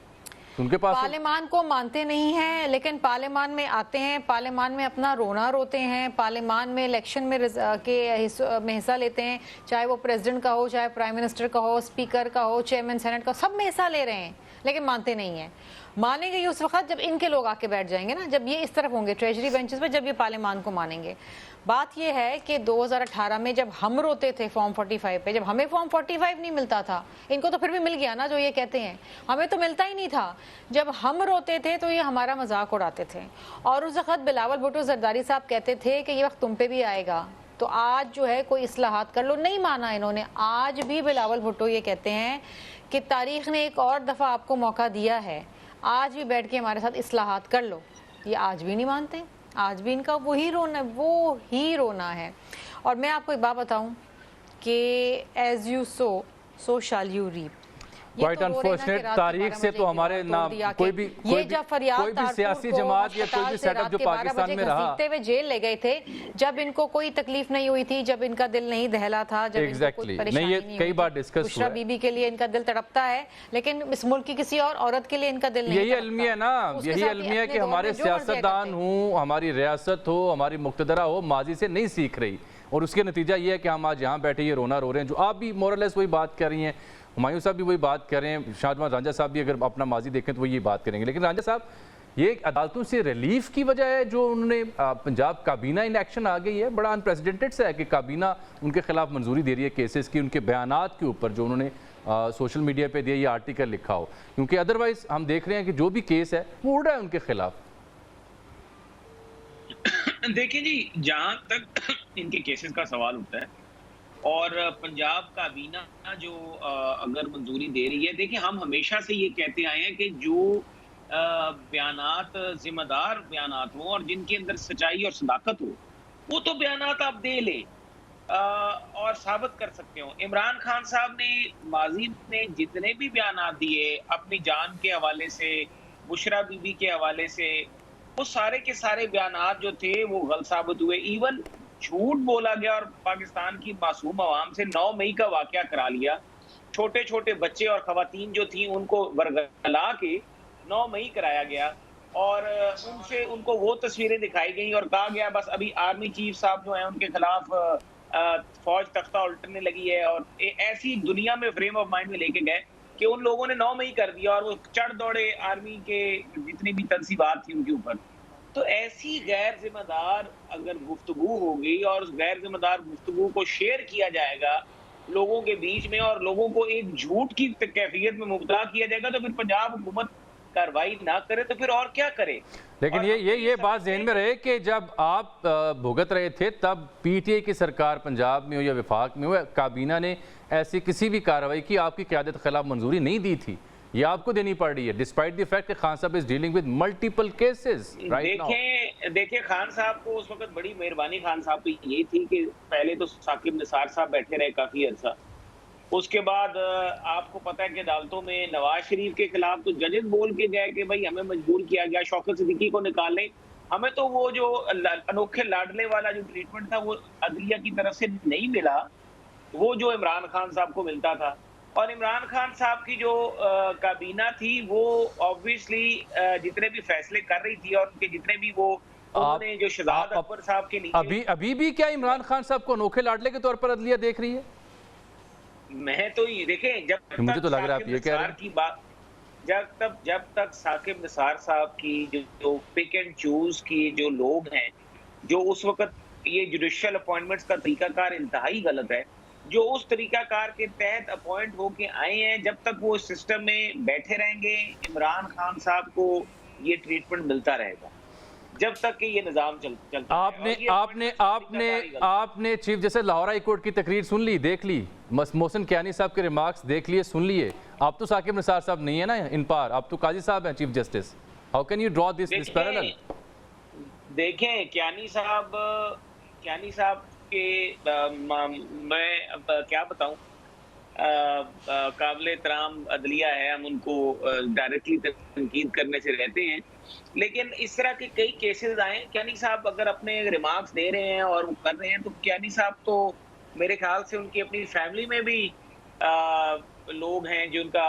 F: उनके पास।
H: पार्लियामान को मानते नहीं हैं, लेकिन पार्लियामान में आते हैं, पार्लियामान में अपना रोना रोते हैं, पार्लियामान में इलेक्शन में हिस्सा लेते हैं, चाहे वो प्रेसिडेंट का हो, चाहे प्राइम मिनिस्टर का हो, स्पीकर का हो, चेयरमैन सेनेट का, सब में हिस्सा ले रहे हैं, लेकिन मानते नहीं हैं। मानेंगे ये उस वक्त जब इनके लोग आके बैठ जाएंगे ना, जब ये इस तरफ होंगे ट्रेजरी बेंचेस पे, जब ये पार्लियामान को मानेंगे। बात ये है कि 2018 में जब हम रोते थे फॉर्म 45 पे, जब हमें फॉर्म 45 नहीं मिलता था, इनको तो फिर भी मिल गया ना, जो ये कहते हैं हमें तो मिलता ही नहीं था। जब हम रोते थे तो ये हमारा मजाक उड़ाते थे, और उस वक्त बिलावल भुट्टो जरदारी साहब कहते थे कि ये वक्त तुम पे भी आएगा, तो आज जो है कोई इस्लाहात कर लो। नहीं माना इन्होंने। आज भी बिलावल भुट्टो ये कहते हैं कि तारीख ने एक और दफ़ा आपको मौका दिया है, आज भी बैठ के हमारे साथ इस्लाहात कर लो। ये आज भी नहीं मानते, आज भी इनका वो ही रोना है। और मैं आपको एक बात बताऊं कि as you sow shall you reap.
F: Quite unfortunate तारीख से तो हमारे ना कोई भी सियासी जमात या कोई भी सेटअप जो पाकिस्तान में रहा,
H: हुए जेल ले गए थे जब इनको कोई तकलीफ नहीं हुई थी, जब इनका दिल नहीं दहला था, जब
F: एग्जैक्टली नहीं, ये कई बार डिस्कस हुआ है।
H: बीबी के लिए इनका दिल तड़पता है, लेकिन इस मुल्क की किसी और औरत के लिए इनका दिल नहीं।
F: यही अलमिया है ना, यही अलमिया है कि हमारे सियासतदान हो, हमारी रियासत हो, हमारी मुक्तदरा हो, माजी से नहीं सीख रही, और उसके नतीजा ये है कि हम आज यहाँ बैठे ये रोना रो रहे हैं। जो आप भी मोरलेस वही बात कर रही हैं, हुमायूं साहब भी वही बात कर रहे हैं, शाहजहां रांझा साहब भी अगर अपना माजी देखें तो वो ये बात करेंगे। लेकिन रांझा साहब, ये अदालतों से रिलीफ की वजह है जो उन्होंने पंजाब काबीना इन एक्शन आ गई है, बड़ा अनप्रेसिडेंटेड सा है कि काबीना उनके खिलाफ मंजूरी दे रही है केसेस की, उनके बयानात के ऊपर जो उन्होंने सोशल मीडिया पे दिया, ये आर्टिकल लिखा हो, क्योंकि अदरवाइज हम देख रहे हैं कि जो भी केस है वो उड़ रहा है उनके खिलाफ।
I: देखिए जी, जहां तक इनके केसेस का सवाल उठता है और पंजाब काबीना जो अगर मंजूरी दे रही है, देखिए हम हमेशा से ये कहते आए हैं कि जो बयानात जिम्मेदार बयानात हो और जिनके अंदर सच्चाई और सदाकत हो, वो तो बयानात आप दे ले और साबित कर सकते हो। इमरान खान साहब ने माजी में जितने भी बयानात दिए अपनी जान के हवाले से, बुशरा बीबी के हवाले से, वो सारे के सारे बयानात जो थे वो गलत साबित हुए। इवन झूठ बोला गया और पाकिस्तान की मासूम आवाम से 9 मई का वाकया करा लिया। छोटे छोटे बच्चे और खवातीन जो थी उनको वर्गला के 9 मई कराया गया और उनसे उनको वो तस्वीरें दिखाई गई और कहा गया बस अभी आर्मी चीफ साहब जो हैं उनके खिलाफ फौज तख्ता उल्टने लगी है। और ऐसी दुनिया में फ्रेम ऑफ माइंड में लेके गए कि उन लोगों ने 9 मई कर दिया और वो चढ़ दौड़े आर्मी के जितनी भी तनसीबात थी उनके ऊपर। तो ऐसी गैर जिम्मेदार अगर गुफ्तगू होगी और उस गैर जिम्मेदार गुफ्तगू को शेयर किया जाएगा लोगों के बीच में और लोगों को एक झूठ की कैफियत में मुब्तला किया जाएगा, तो फिर पंजाब हुकूमत कार्रवाई ना करे तो फिर और क्या करे।
F: लेकिन ये बात ज़हन में रहे कि जब आप भुगत रहे थे तब पीटीआई की सरकार पंजाब में हो या वफाक में हो, काबीना ने ऐसी किसी भी कार्रवाई की आपकी क़यादत के खिलाफ मंजूरी नहीं दी थी, ये आपको देनी पड़ रही है डिस्पाइट द फैक्ट कि खान साहब is dealing with multiple cases right now.
I: देखिए खान साहब को उस वक्त बड़ी मेहरबानी खान साहब की ये थी कि पहले तो साकिब निसार साहब बैठे रहे काफी अर्सा, उसके बाद आपको पता है कि अदालतों में नवाज शरीफ के खिलाफ तो जजेस बोल के गए कि भाई हमें मजबूर किया गया शौकत सिद्दीकी को निकालें, हमें तो वो जो अनोखे लाडले वाला जो ट्रीटमेंट था वो अदलिया की तरफ से नहीं मिला, वो जो इमरान खान साहब को मिलता था। और इमरान खान साहब की जो काबीना थी वो ऑब्वियसली जितने भी फैसले कर रही थी और उनके जितने भी वो उन्होंने जो शहजाद अकबर साहब के नीचे
F: अभी भी क्या इमरान खान साहब को अनोखे लाडले के तौर पर अदलिया देख रही है?
I: मैं तो ये देखें जब
F: मुझे तो लग रहा है आप ये कह रहे हैं
I: की बात जब तक साकिब निसार साहब की जो पिक एंड चूज की जो लोग हैं जो उस वक्त ये जुडिशियल अपॉइंटमेंट्स का तरीकाकार इंतहाई गलत है, जो उस तरीकाकार के तहत अपॉइंट होके आए हैं, जब तक वो सिस्टम में बैठे रहेंगे इमरान खान साहब को ये ट्रीटमेंट मिलता रहेगा जब तक कि ये निजाम चलता
F: आपने chief justice Lahore high court की तकरीर सुन ली, देख ली, मोहसिन कियानी साहब के रिमार्क्स देख लिए, सुन लिए। आप तो साकिब निसार साहब नहीं है ना इन पार, आप तो काजी साहब हैं chief justice. How can you draw this parallel?
I: देखें कियानी साहब के मैं क्या बताऊं, काबिल एहतराम अदलिया है, हम उनको डायरेक्टली तनकीद करने से रहते हैं, लेकिन इस तरह के कई केसेस आए। कियानी साहब अगर अपने रिमार्क्स दे रहे हैं और वो कर रहे हैं तो कियानी साहब तो मेरे ख्याल से उनकी अपनी फैमिली में भी लोग हैं जिनका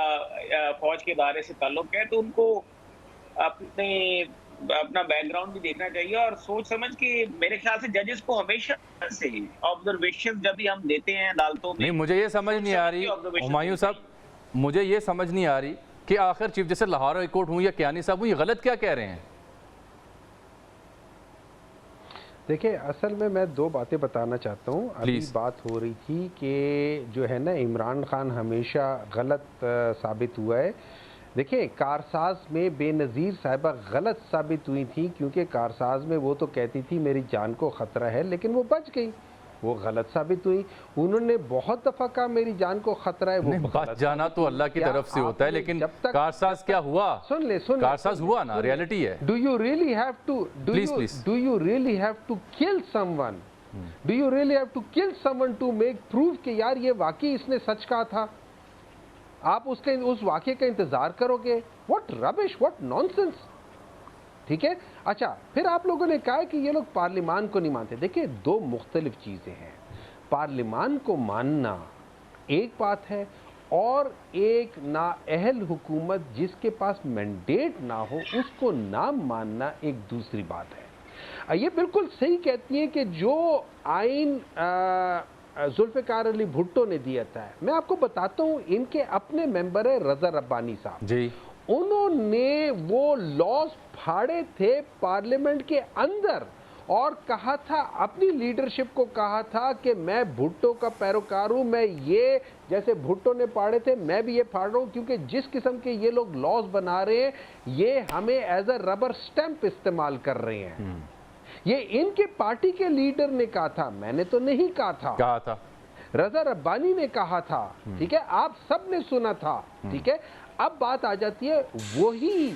I: फौज के इदारे से ताल्लुक है, तो उनको अपना बैकग्राउंड भी देखना चाहिए और सोच समझ के मेरे ख्याल से जजेस को हमेशा से ऑब्जर्वेशन जब भी हम देते हैं अदालतों में।
F: नहीं, मुझे ये समझ नहीं आ रही हुमायूं साहब, मुझे ये समझ नहीं आ रही कि आखिर chief justice Lahore high court हूँ या कियानी साहब हूँ, ये गलत क्या कह रहे हैं?
G: देखिए असल में मैं दो बातें बताना चाहता हूँ। अभी बात हो रही थी कि जो है ना इमरान खान हमेशा गलत साबित हुआ है। देखिए कारसाज में बेनज़ीर साहिबा गलत साबित हुई थी क्योंकि कारसाज में वो तो कहती थी मेरी जान को ख़तरा है, लेकिन वो बच गई, वो गलत साबित हुई। उन्होंने बहुत दफ़ा कहा मेरी जान को ख़तरा है, वो
F: बच जाना तो अल्लाह की तरफ से होता है, लेकिन कारसाज क्या हुआ?
G: सुन
F: कारसाज हुआ ना, रियलिटी है।
G: Do you really have to kill someone? Do you really have to kill someone to make proof कि यार ये वाकई इसने सच कहा था? आप उस वाक़े का इंतजार करोगे? What rubbish, what nonsense. ठीक है, अच्छा फिर आप लोगों ने कहा कि ये लोग पार्लिमान को नहीं मानते। देखिए दो मुख्तलिफ चीज़ें हैं, पार्लिमान को मानना एक बात है और एक नाअहल हुकूमत जिसके पास मैंडेट ना हो उसको ना मानना एक दूसरी बात है। ये बिल्कुल सही कहती हैं कि जो आइन जुल्फ़िकार अली भुट्टो ने दिया था, मैं आपको बताता हूँ, इनके अपने मेंबर है रज़ा रब्बानी साहब
F: जी,
G: उन्होंने वो लॉज फाड़े थे पार्लियामेंट के अंदर और कहा था, अपनी लीडरशिप को कहा था कि मैं भुट्टो का पैरोकार हूं, मैं ये जैसे भुट्टो ने फाड़े थे मैं भी ये फाड़ रहा हूं, क्योंकि जिस किस्म के ये लोग लॉज बना रहे हैं ये हमें एज अ रबर स्टैंप इस्तेमाल कर रहे हैं। ये इनके पार्टी के लीडर ने कहा था, मैंने तो नहीं कहा था, रज़ा रब्बानी ने कहा था, ठीक है, आप सब ने सुना था, ठीक है। अब बात आ जाती है वही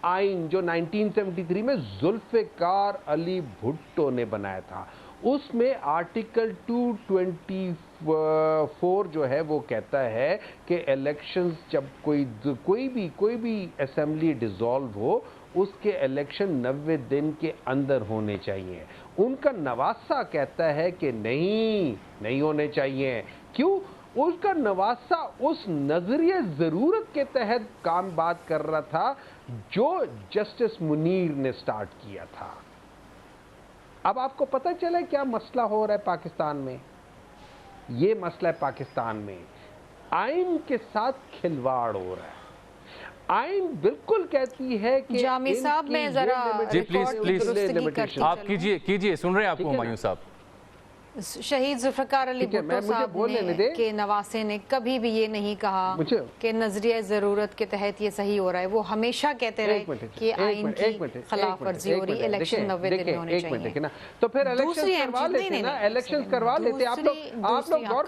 G: आइन जो 1973 में जुल्फ़िकार अली भुट्टो ने बनाया था, उसमें आर्टिकल 224 जो है वो कहता है कि इलेक्शंस जब कोई भी असेंबली डिसॉल्व हो उसके इलेक्शन 90 दिन के अंदर होने चाहिए। उनका नवासा कहता है कि नहीं होने चाहिए। क्यों? उसका नवासा उस नजरिए जरूरत के तहत बात कर रहा था जो जस्टिस मुनीर ने स्टार्ट किया था। अब आपको पता चला क्या मसला हो रहा है पाकिस्तान में? ये मसला है पाकिस्तान में आइन के साथ खिलवाड़ हो रहा है। आइन बिल्कुल कहती है कि
H: जामी साहब, मैं जरा
F: जी प्लीज आप कीजिए, सुन रहे हैं आपको हुमायूं साहब।
H: शहीद जुल्फ़िकार अली भुट्टो साहब ने के नवासे ने कभी भी ये नहीं कहा कि नजरिया ज़रूरत के तहत ये सही हो रहा है। वो हमेशा कहते रहे कि आइन की खिलाफ वर्जी हो रही, इलेक्शन 90 दिन में होने चाहिए।
G: तो फिर इलेक्शन करवा लेते आप लोग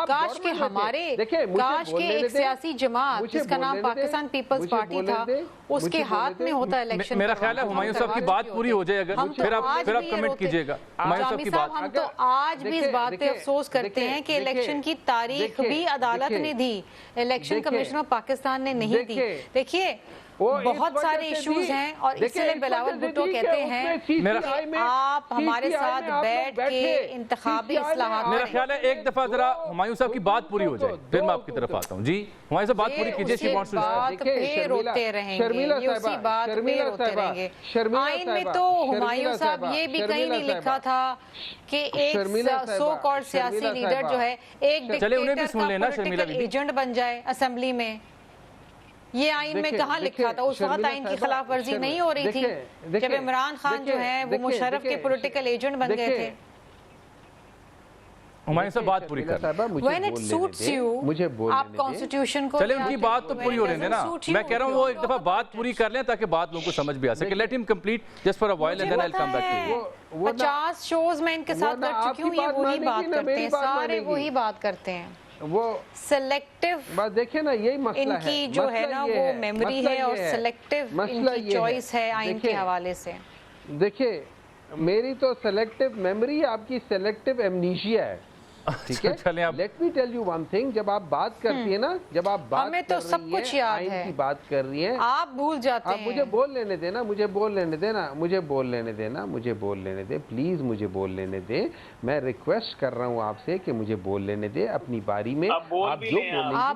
H: काश के हमारे एक सियासी जमात जिसका नाम पाकिस्तान पीपल्स पार्टी था उसके हाथ में होता इलेक्शन।
F: मेरा ख्याल है हुमायूं साहब की बात पूरी हो जाए, अगर फिर आप कमेंट कीजिएगा। हुमायूं साहब की बात,
H: हम तो आज भी इस बात पे अफसोस करते हैं कि इलेक्शन की तारीख भी अदालत ने दी, इलेक्शन कमीशन ऑफ पाकिस्तान ने नहीं दी। देखिए बहुत सारे इश्यूज हैं और इसलिए बिलावल भुट्टो कहते हैं कि आप हमारे साथ बैठ के इंतखाबी इस्लाहात।
F: मेरा ख्याल है एक दफा जरा हुमायूं साहब की बात पूरी हो जाए फिर मैं आपकी तरफ आता हूँ। जी हुमायूं साहब बात पूरी कीजिए।
H: रोते रहेंगे उसी बात पे रोते रहेंगे। आइन में तो हुमायूं साहब ये भी कहीं नहीं लिखा था कि एक सो कॉल्ड सियासी लीडर जो है एक डिक्टेटर का पॉलिटिकल एजेंट बन जाए असेंबली में। ये आइन में कहाँ लिखा था? उस वक्त आइन की खिलाफ वर्जी नहीं हो रही थी जब इमरान खान जो है वो मुशर्रफ के पॉलिटिकल एजेंट बन गए थे।
F: हुमायूं साहब बात पूरी कर।
H: When it suits you, आप कॉन्स्टिट्यूशन को
F: चले उनकी बात तो पूरी हो रही है ना। मैं कह रहा हूँ वो एक दफा बात पूरी कर लें ताकि बात लोगों को समझ भी आ सके। Let him complete just for a while and then I will come back to you.
H: 50 shows में इनके साथ कर चुकी हूँ, ये वही बात करते हैं, सारे वही बात करते हैं।
G: वो
H: सेलेक्टिव
G: बस देखिए ना, यही मसला
H: इनकी जो है ना वो मेमोरी है और सेलेक्टिव इनकी चॉइस है आइन के हवाले से।
G: देखिए मेरी तो सेलेक्टिव मेमोरी, आपकी सेलेक्टिव एमनीशिया है। ठीक है, let me tell you one thing, जब आप बात करती है ना, जब आप बात
H: हमें तो सब कुछ याद है,
G: की बात कर रही है,
H: आप भूल जाते हैं।
G: मुझे बोल लेने देना, मुझे बोल लेने देना, मुझे बोल लेने देना, मुझे बोल लेने दे, प्लीज मुझे बोल लेने दे। मैं रिक्वेस्ट कर रहा हूँ आपसे कि मुझे बोल लेने दे अपनी बारी में।
H: आप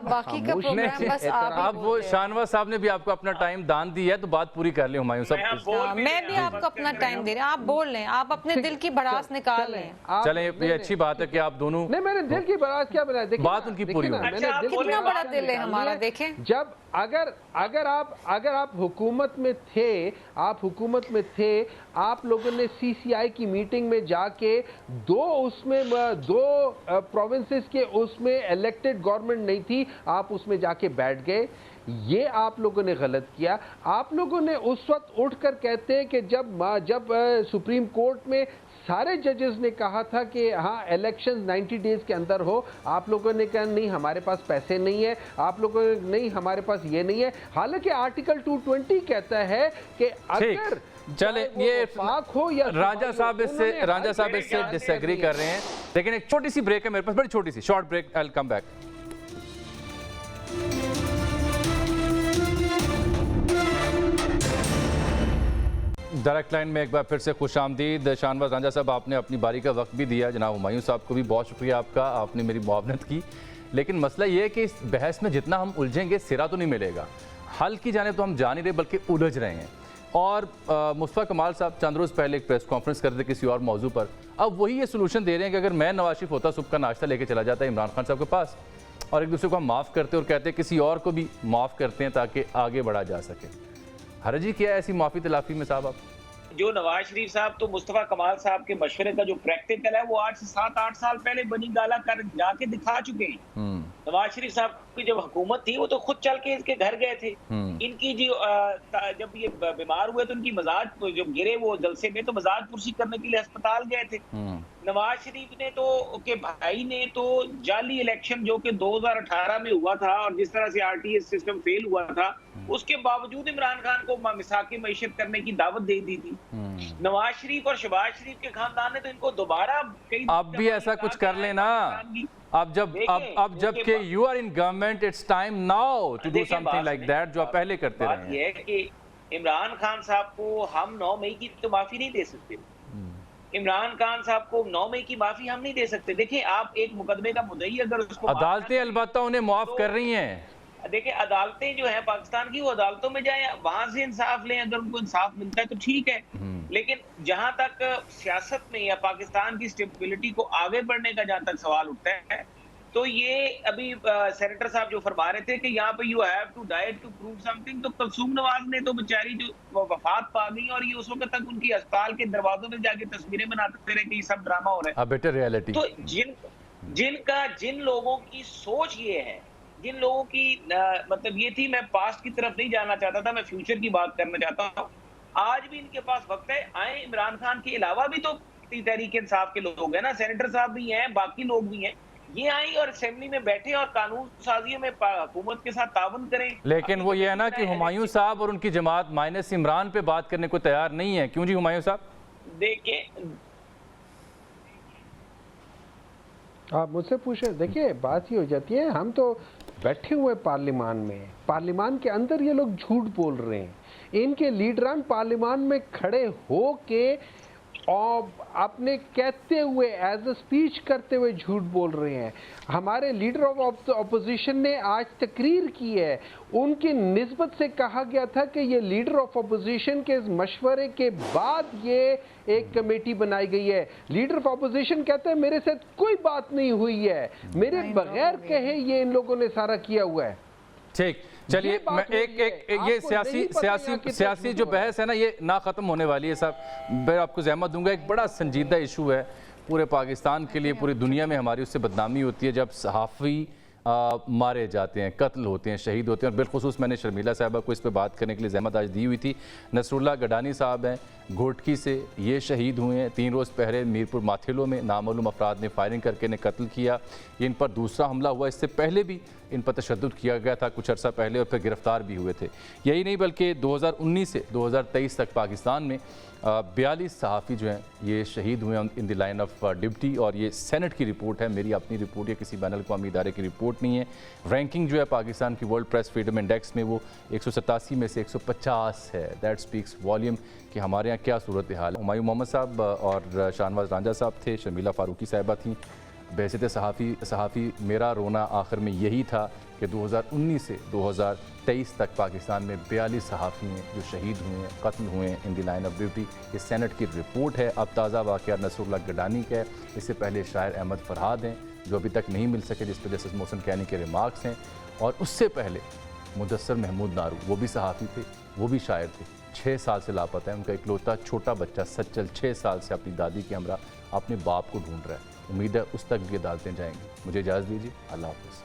H: बाकी का प्रोग्राम बस
F: आप वो शाहनवाज साहब ने भी आपको अपना टाइम दान दिया है तो बात पूरी कर ले हुमायूं साहब।
H: मैं भी आपको अपना टाइम दे रही हूँ, आप बोल लें, आप अपने दिल की भड़ास निकाल लें।
F: चलें, ये अच्छी बात है कि आप दोनों।
G: नहीं, मैंने दिल की भड़ास क्या बनाया? देखिए
F: बात उनकी पूरी हो।
H: कितना बड़ा दिल है हमारा, देखें।
G: जब अगर आप हुकूमत में थे, आप लोगों ने सीसीआई की मीटिंग में जाके दो प्रोविंसेस के उसमें इलेक्टेड गवर्नमेंट नहीं थी, आप उसमें जाके बैठ गए। ये आप लोगों ने गलत किया। आप लोगों ने उस वक्त उठकर कहते हैं कि जब सुप्रीम कोर्ट में सारे जजेस ने कहा था कि हाँ इलेक्शन 90 डेज के अंदर हो, आप लोगों ने कहा नहीं हमारे पास पैसे नहीं है, आप लोगों ने नहीं हमारे पास ये नहीं है। हालांकि आर्टिकल 220 कहता है कि अगर
F: चले ये
G: पाक हो या
F: राजा साहब इससे डिसएग्री कर रहे हैं, लेकिन एक छोटी सी ब्रेक है मेरे पास, बड़ी छोटी सी short break. I will come back. Direct line में एक बार फिर से खुश आमदीद। शाहनवाज रांझा साहब, आपने अपनी बारी का वक्त भी दिया। जनाब हुमायूं साहब को भी बहुत शुक्रिया आपका, आपने मेरी मुआवनत की। लेकिन मसला ये है कि इस बहस में जितना हम उलझेंगे सिरा तो नहीं मिलेगा। हल की जाने तो हम जा नहीं रहे बल्कि उलझ रहे हैं। और मुस्तफ़ा कमाल साहब चंद रोज़ पहले एक प्रेस कॉन्फ्रेंस कर रहे थे किसी और मौजू पर, अब वही ये सोल्यूशन दे रहे हैं कि अगर मैं नवाज शरीफ होता सुबह का नाश्ता लेके चला जाता इमरान खान साहब के पास और एक दूसरे को हम माफ़ करते और कहते हैं किसी और को भी माफ़ करते हैं ताकि आगे बढ़ा जा सके। हरजी क्या है ऐसी माफ़ी तलाफ़ी में साहब आप?
I: जो नवाज शरीफ साहब तो मुस्तफा कमाल साहब के मशवरे का जो प्रैक्टिकल है वो 8 से 7-8 साल पहले बनी गाला कर जाके दिखा चुके हैं। नवाज शरीफ साहब की जब हुकूमत थी वो तो खुद चल के इसके घर गए थे। इनकी जो जब ये बीमार हुए तो इनकी मजाज जब गिरे वो जलसे में तो मजाज पुरसी करने के लिए अस्पताल गए थे। नवाज शरीफ ने तो के भाई ने तो जाली इलेक्शन जो कि 2018 में हुआ था और जिस तरह से आरटीएस सिस्टम फेल हुआ था उसके बावजूद इमरान खान को मिसाकी मईशत करने की दावत दे दी थी। नवाज शरीफ और शहबाज शरीफ के खानदान ने तो इनको दोबारा कई
F: आप भी ऐसा कुछ कर लेना। अब जब के you are in government it's time now to do something like that जो आप पहले करते रहे हैं।
I: बात ये है कि इमरान खान साहब को हम 9 मई की तो माफी नहीं दे सकते। इमरान खान साहब को 9 मई की माफी हम नहीं दे सकते। देखिए आप एक मुकदमे का मुद्दई अगर उसको
F: अदालतें अलबत्ता उन्हें माफ कर रही हैं।
I: देखिए अदालतें जो है पाकिस्तान की वो अदालतों में जाए वहां से इंसाफ लें, अगर उनको इंसाफ मिलता है तो ठीक है। लेकिन जहां तक सियासत में या पाकिस्तान की स्टेबिलिटी को आगे बढ़ने का जहां तक सवाल उठता है तो ये अभी सेनेटर साहब जो फरमा रहे थे कि यहाँ पे you have to die to prove something, तो कुलसूम नवाज ने तो बेचारी जो वफात पा गई और ये उस वक्त तक उनकी अस्पताल के दरवाजों में जाके तस्वीरें बनाते रहे कि ये सब ड्रामा हो रहा है।
F: Better reality. तो
I: जिन लोगों की सोच ये है, जिन लोगों की मतलब ये थी, मैं पास्ट की तरफ नहीं जाना चाहता था, मैं फ्यूचर की बात करना चाहता हूँ। आज भी इनके पास वक्त है, आए इमरान खान के अलावा भी तो तहरीक इंसाफ के लोग हैं ना, सेनेटर साहब भी हैं, बाकी लोग भी हैं, ये आई और असेंबली में बैठे और कानून साजियों में हुकूमत के साथ ताउन करें।
F: लेकिन वो ये है ना कि हुमायूं साहब और उनकी जमात माइनस इमरान पे बात करने को तैयार नहीं है। क्यों जी हुमायूं साहब?
I: देखिए
G: आप मुझसे पूछे, देखिए बात ये हो जाती है, हम तो बैठे हुए पार्लियामान में, पार्लियामान के अंदर ये लोग झूठ बोल रहे हैं। इनके लीडरान पार्लियामान में खड़े हो के और अपने कहते हुए एज अ स्पीच करते हुए झूठ बोल रहे हैं। हमारे लीडर ऑफ ऑपोजिशन ने आज तकरीर की है, उनकी निस्बत से कहा गया था कि ये लीडर ऑफ ऑपोजिशन के इस मशवरे के बाद ये एक कमेटी बनाई गई है। लीडर ऑफ ऑपोजिशन कहते हैं मेरे साथ कोई बात नहीं हुई है, मेरे बगैर कहे ये इन लोगों ने सारा किया हुआ है।
F: ठीक, चलिए मैं एक ये सियासी जो बहस है ना ये ना ख़त्म होने वाली है साहब। मैं आपको ज़हमत दूंगा, एक बड़ा संजीदा इशू है पूरे पाकिस्तान के लिए, पूरी दुनिया में हमारी उससे बदनामी होती है जब सहाफ़ी मारे जाते हैं, कत्ल होते हैं, शहीद होते हैं। और बिलखुसूस मैंने शर्मिला साहबा को इस पर बात करने के लिए ज़हमत आज दी हुई थी। नसरुल्लाह गडानी साहब हैं, घोटकी से ये शहीद हुए हैं। 3 रोज़ पहले मीरपुर माथेलो में नामालूम अफराद ने फायरिंग करके इन्हें कत्ल किया। इन पर दूसरा हमला हुआ, इससे पहले भी इन पर तशद्दुद किया गया था कुछ अर्सा पहले और फिर गिरफ्तार भी हुए थे। यही नहीं बल्कि 2019 से 2023 तक पाकिस्तान में 42 सहाफ़ी जो हैं ये शहीद हुए हैं in the line of duty. और ये सेनेट की रिपोर्ट है, मेरी अपनी रिपोर्ट है, किसी बैनुल अक़वामी इदारे की रिपोर्ट नहीं है। रैंकिंग जो है पाकिस्तान की वर्ल्ड प्रेस फ्रीडम इंडेक्स में वो 187 में से 150 है। दैट स्पीक्स वॉल्यूम कि हमारे यहाँ क्या सूरत हाल है। हुमायूं मोहम्मद साहब और शाहनवाज रांझा साहब थे, शर्मिला फारूकी साहिबा थी। बहसियत सहाफ़ी मेरा रोना आखिर में यही था कि 2019 से 2023 तक पाकिस्तान में 42 सहाफ़ी हैं जो शहीद हुए हैं, कत्ल हुए हैं in the line of duty. ये सेनेट की रिपोर्ट है। अब ताज़ा वाक़या नसरुल्लाह गडानी का है, इससे पहले शायर अहमद फरहाद हैं जो अभी तक नहीं मिल सके, जिस पर जस्टिस मोहसिन कैनी के रिमार्क्स हैं। और उससे पहले मुदस्सर महमूद नारू, वो भी सहाफ़ी थे, वो भी शायर थे, 6 साल से लापता है। उनका इकलौता छोटा बच्चा सच्चल 6 साल से अपनी दादी के हमरा अपने बाप को ढूंढ रहा है। उम्मीद है उस तक भी अदालतें जाएंगी। मुझे इजाज़त दीजिए, अल्लाह हाफ़िज़।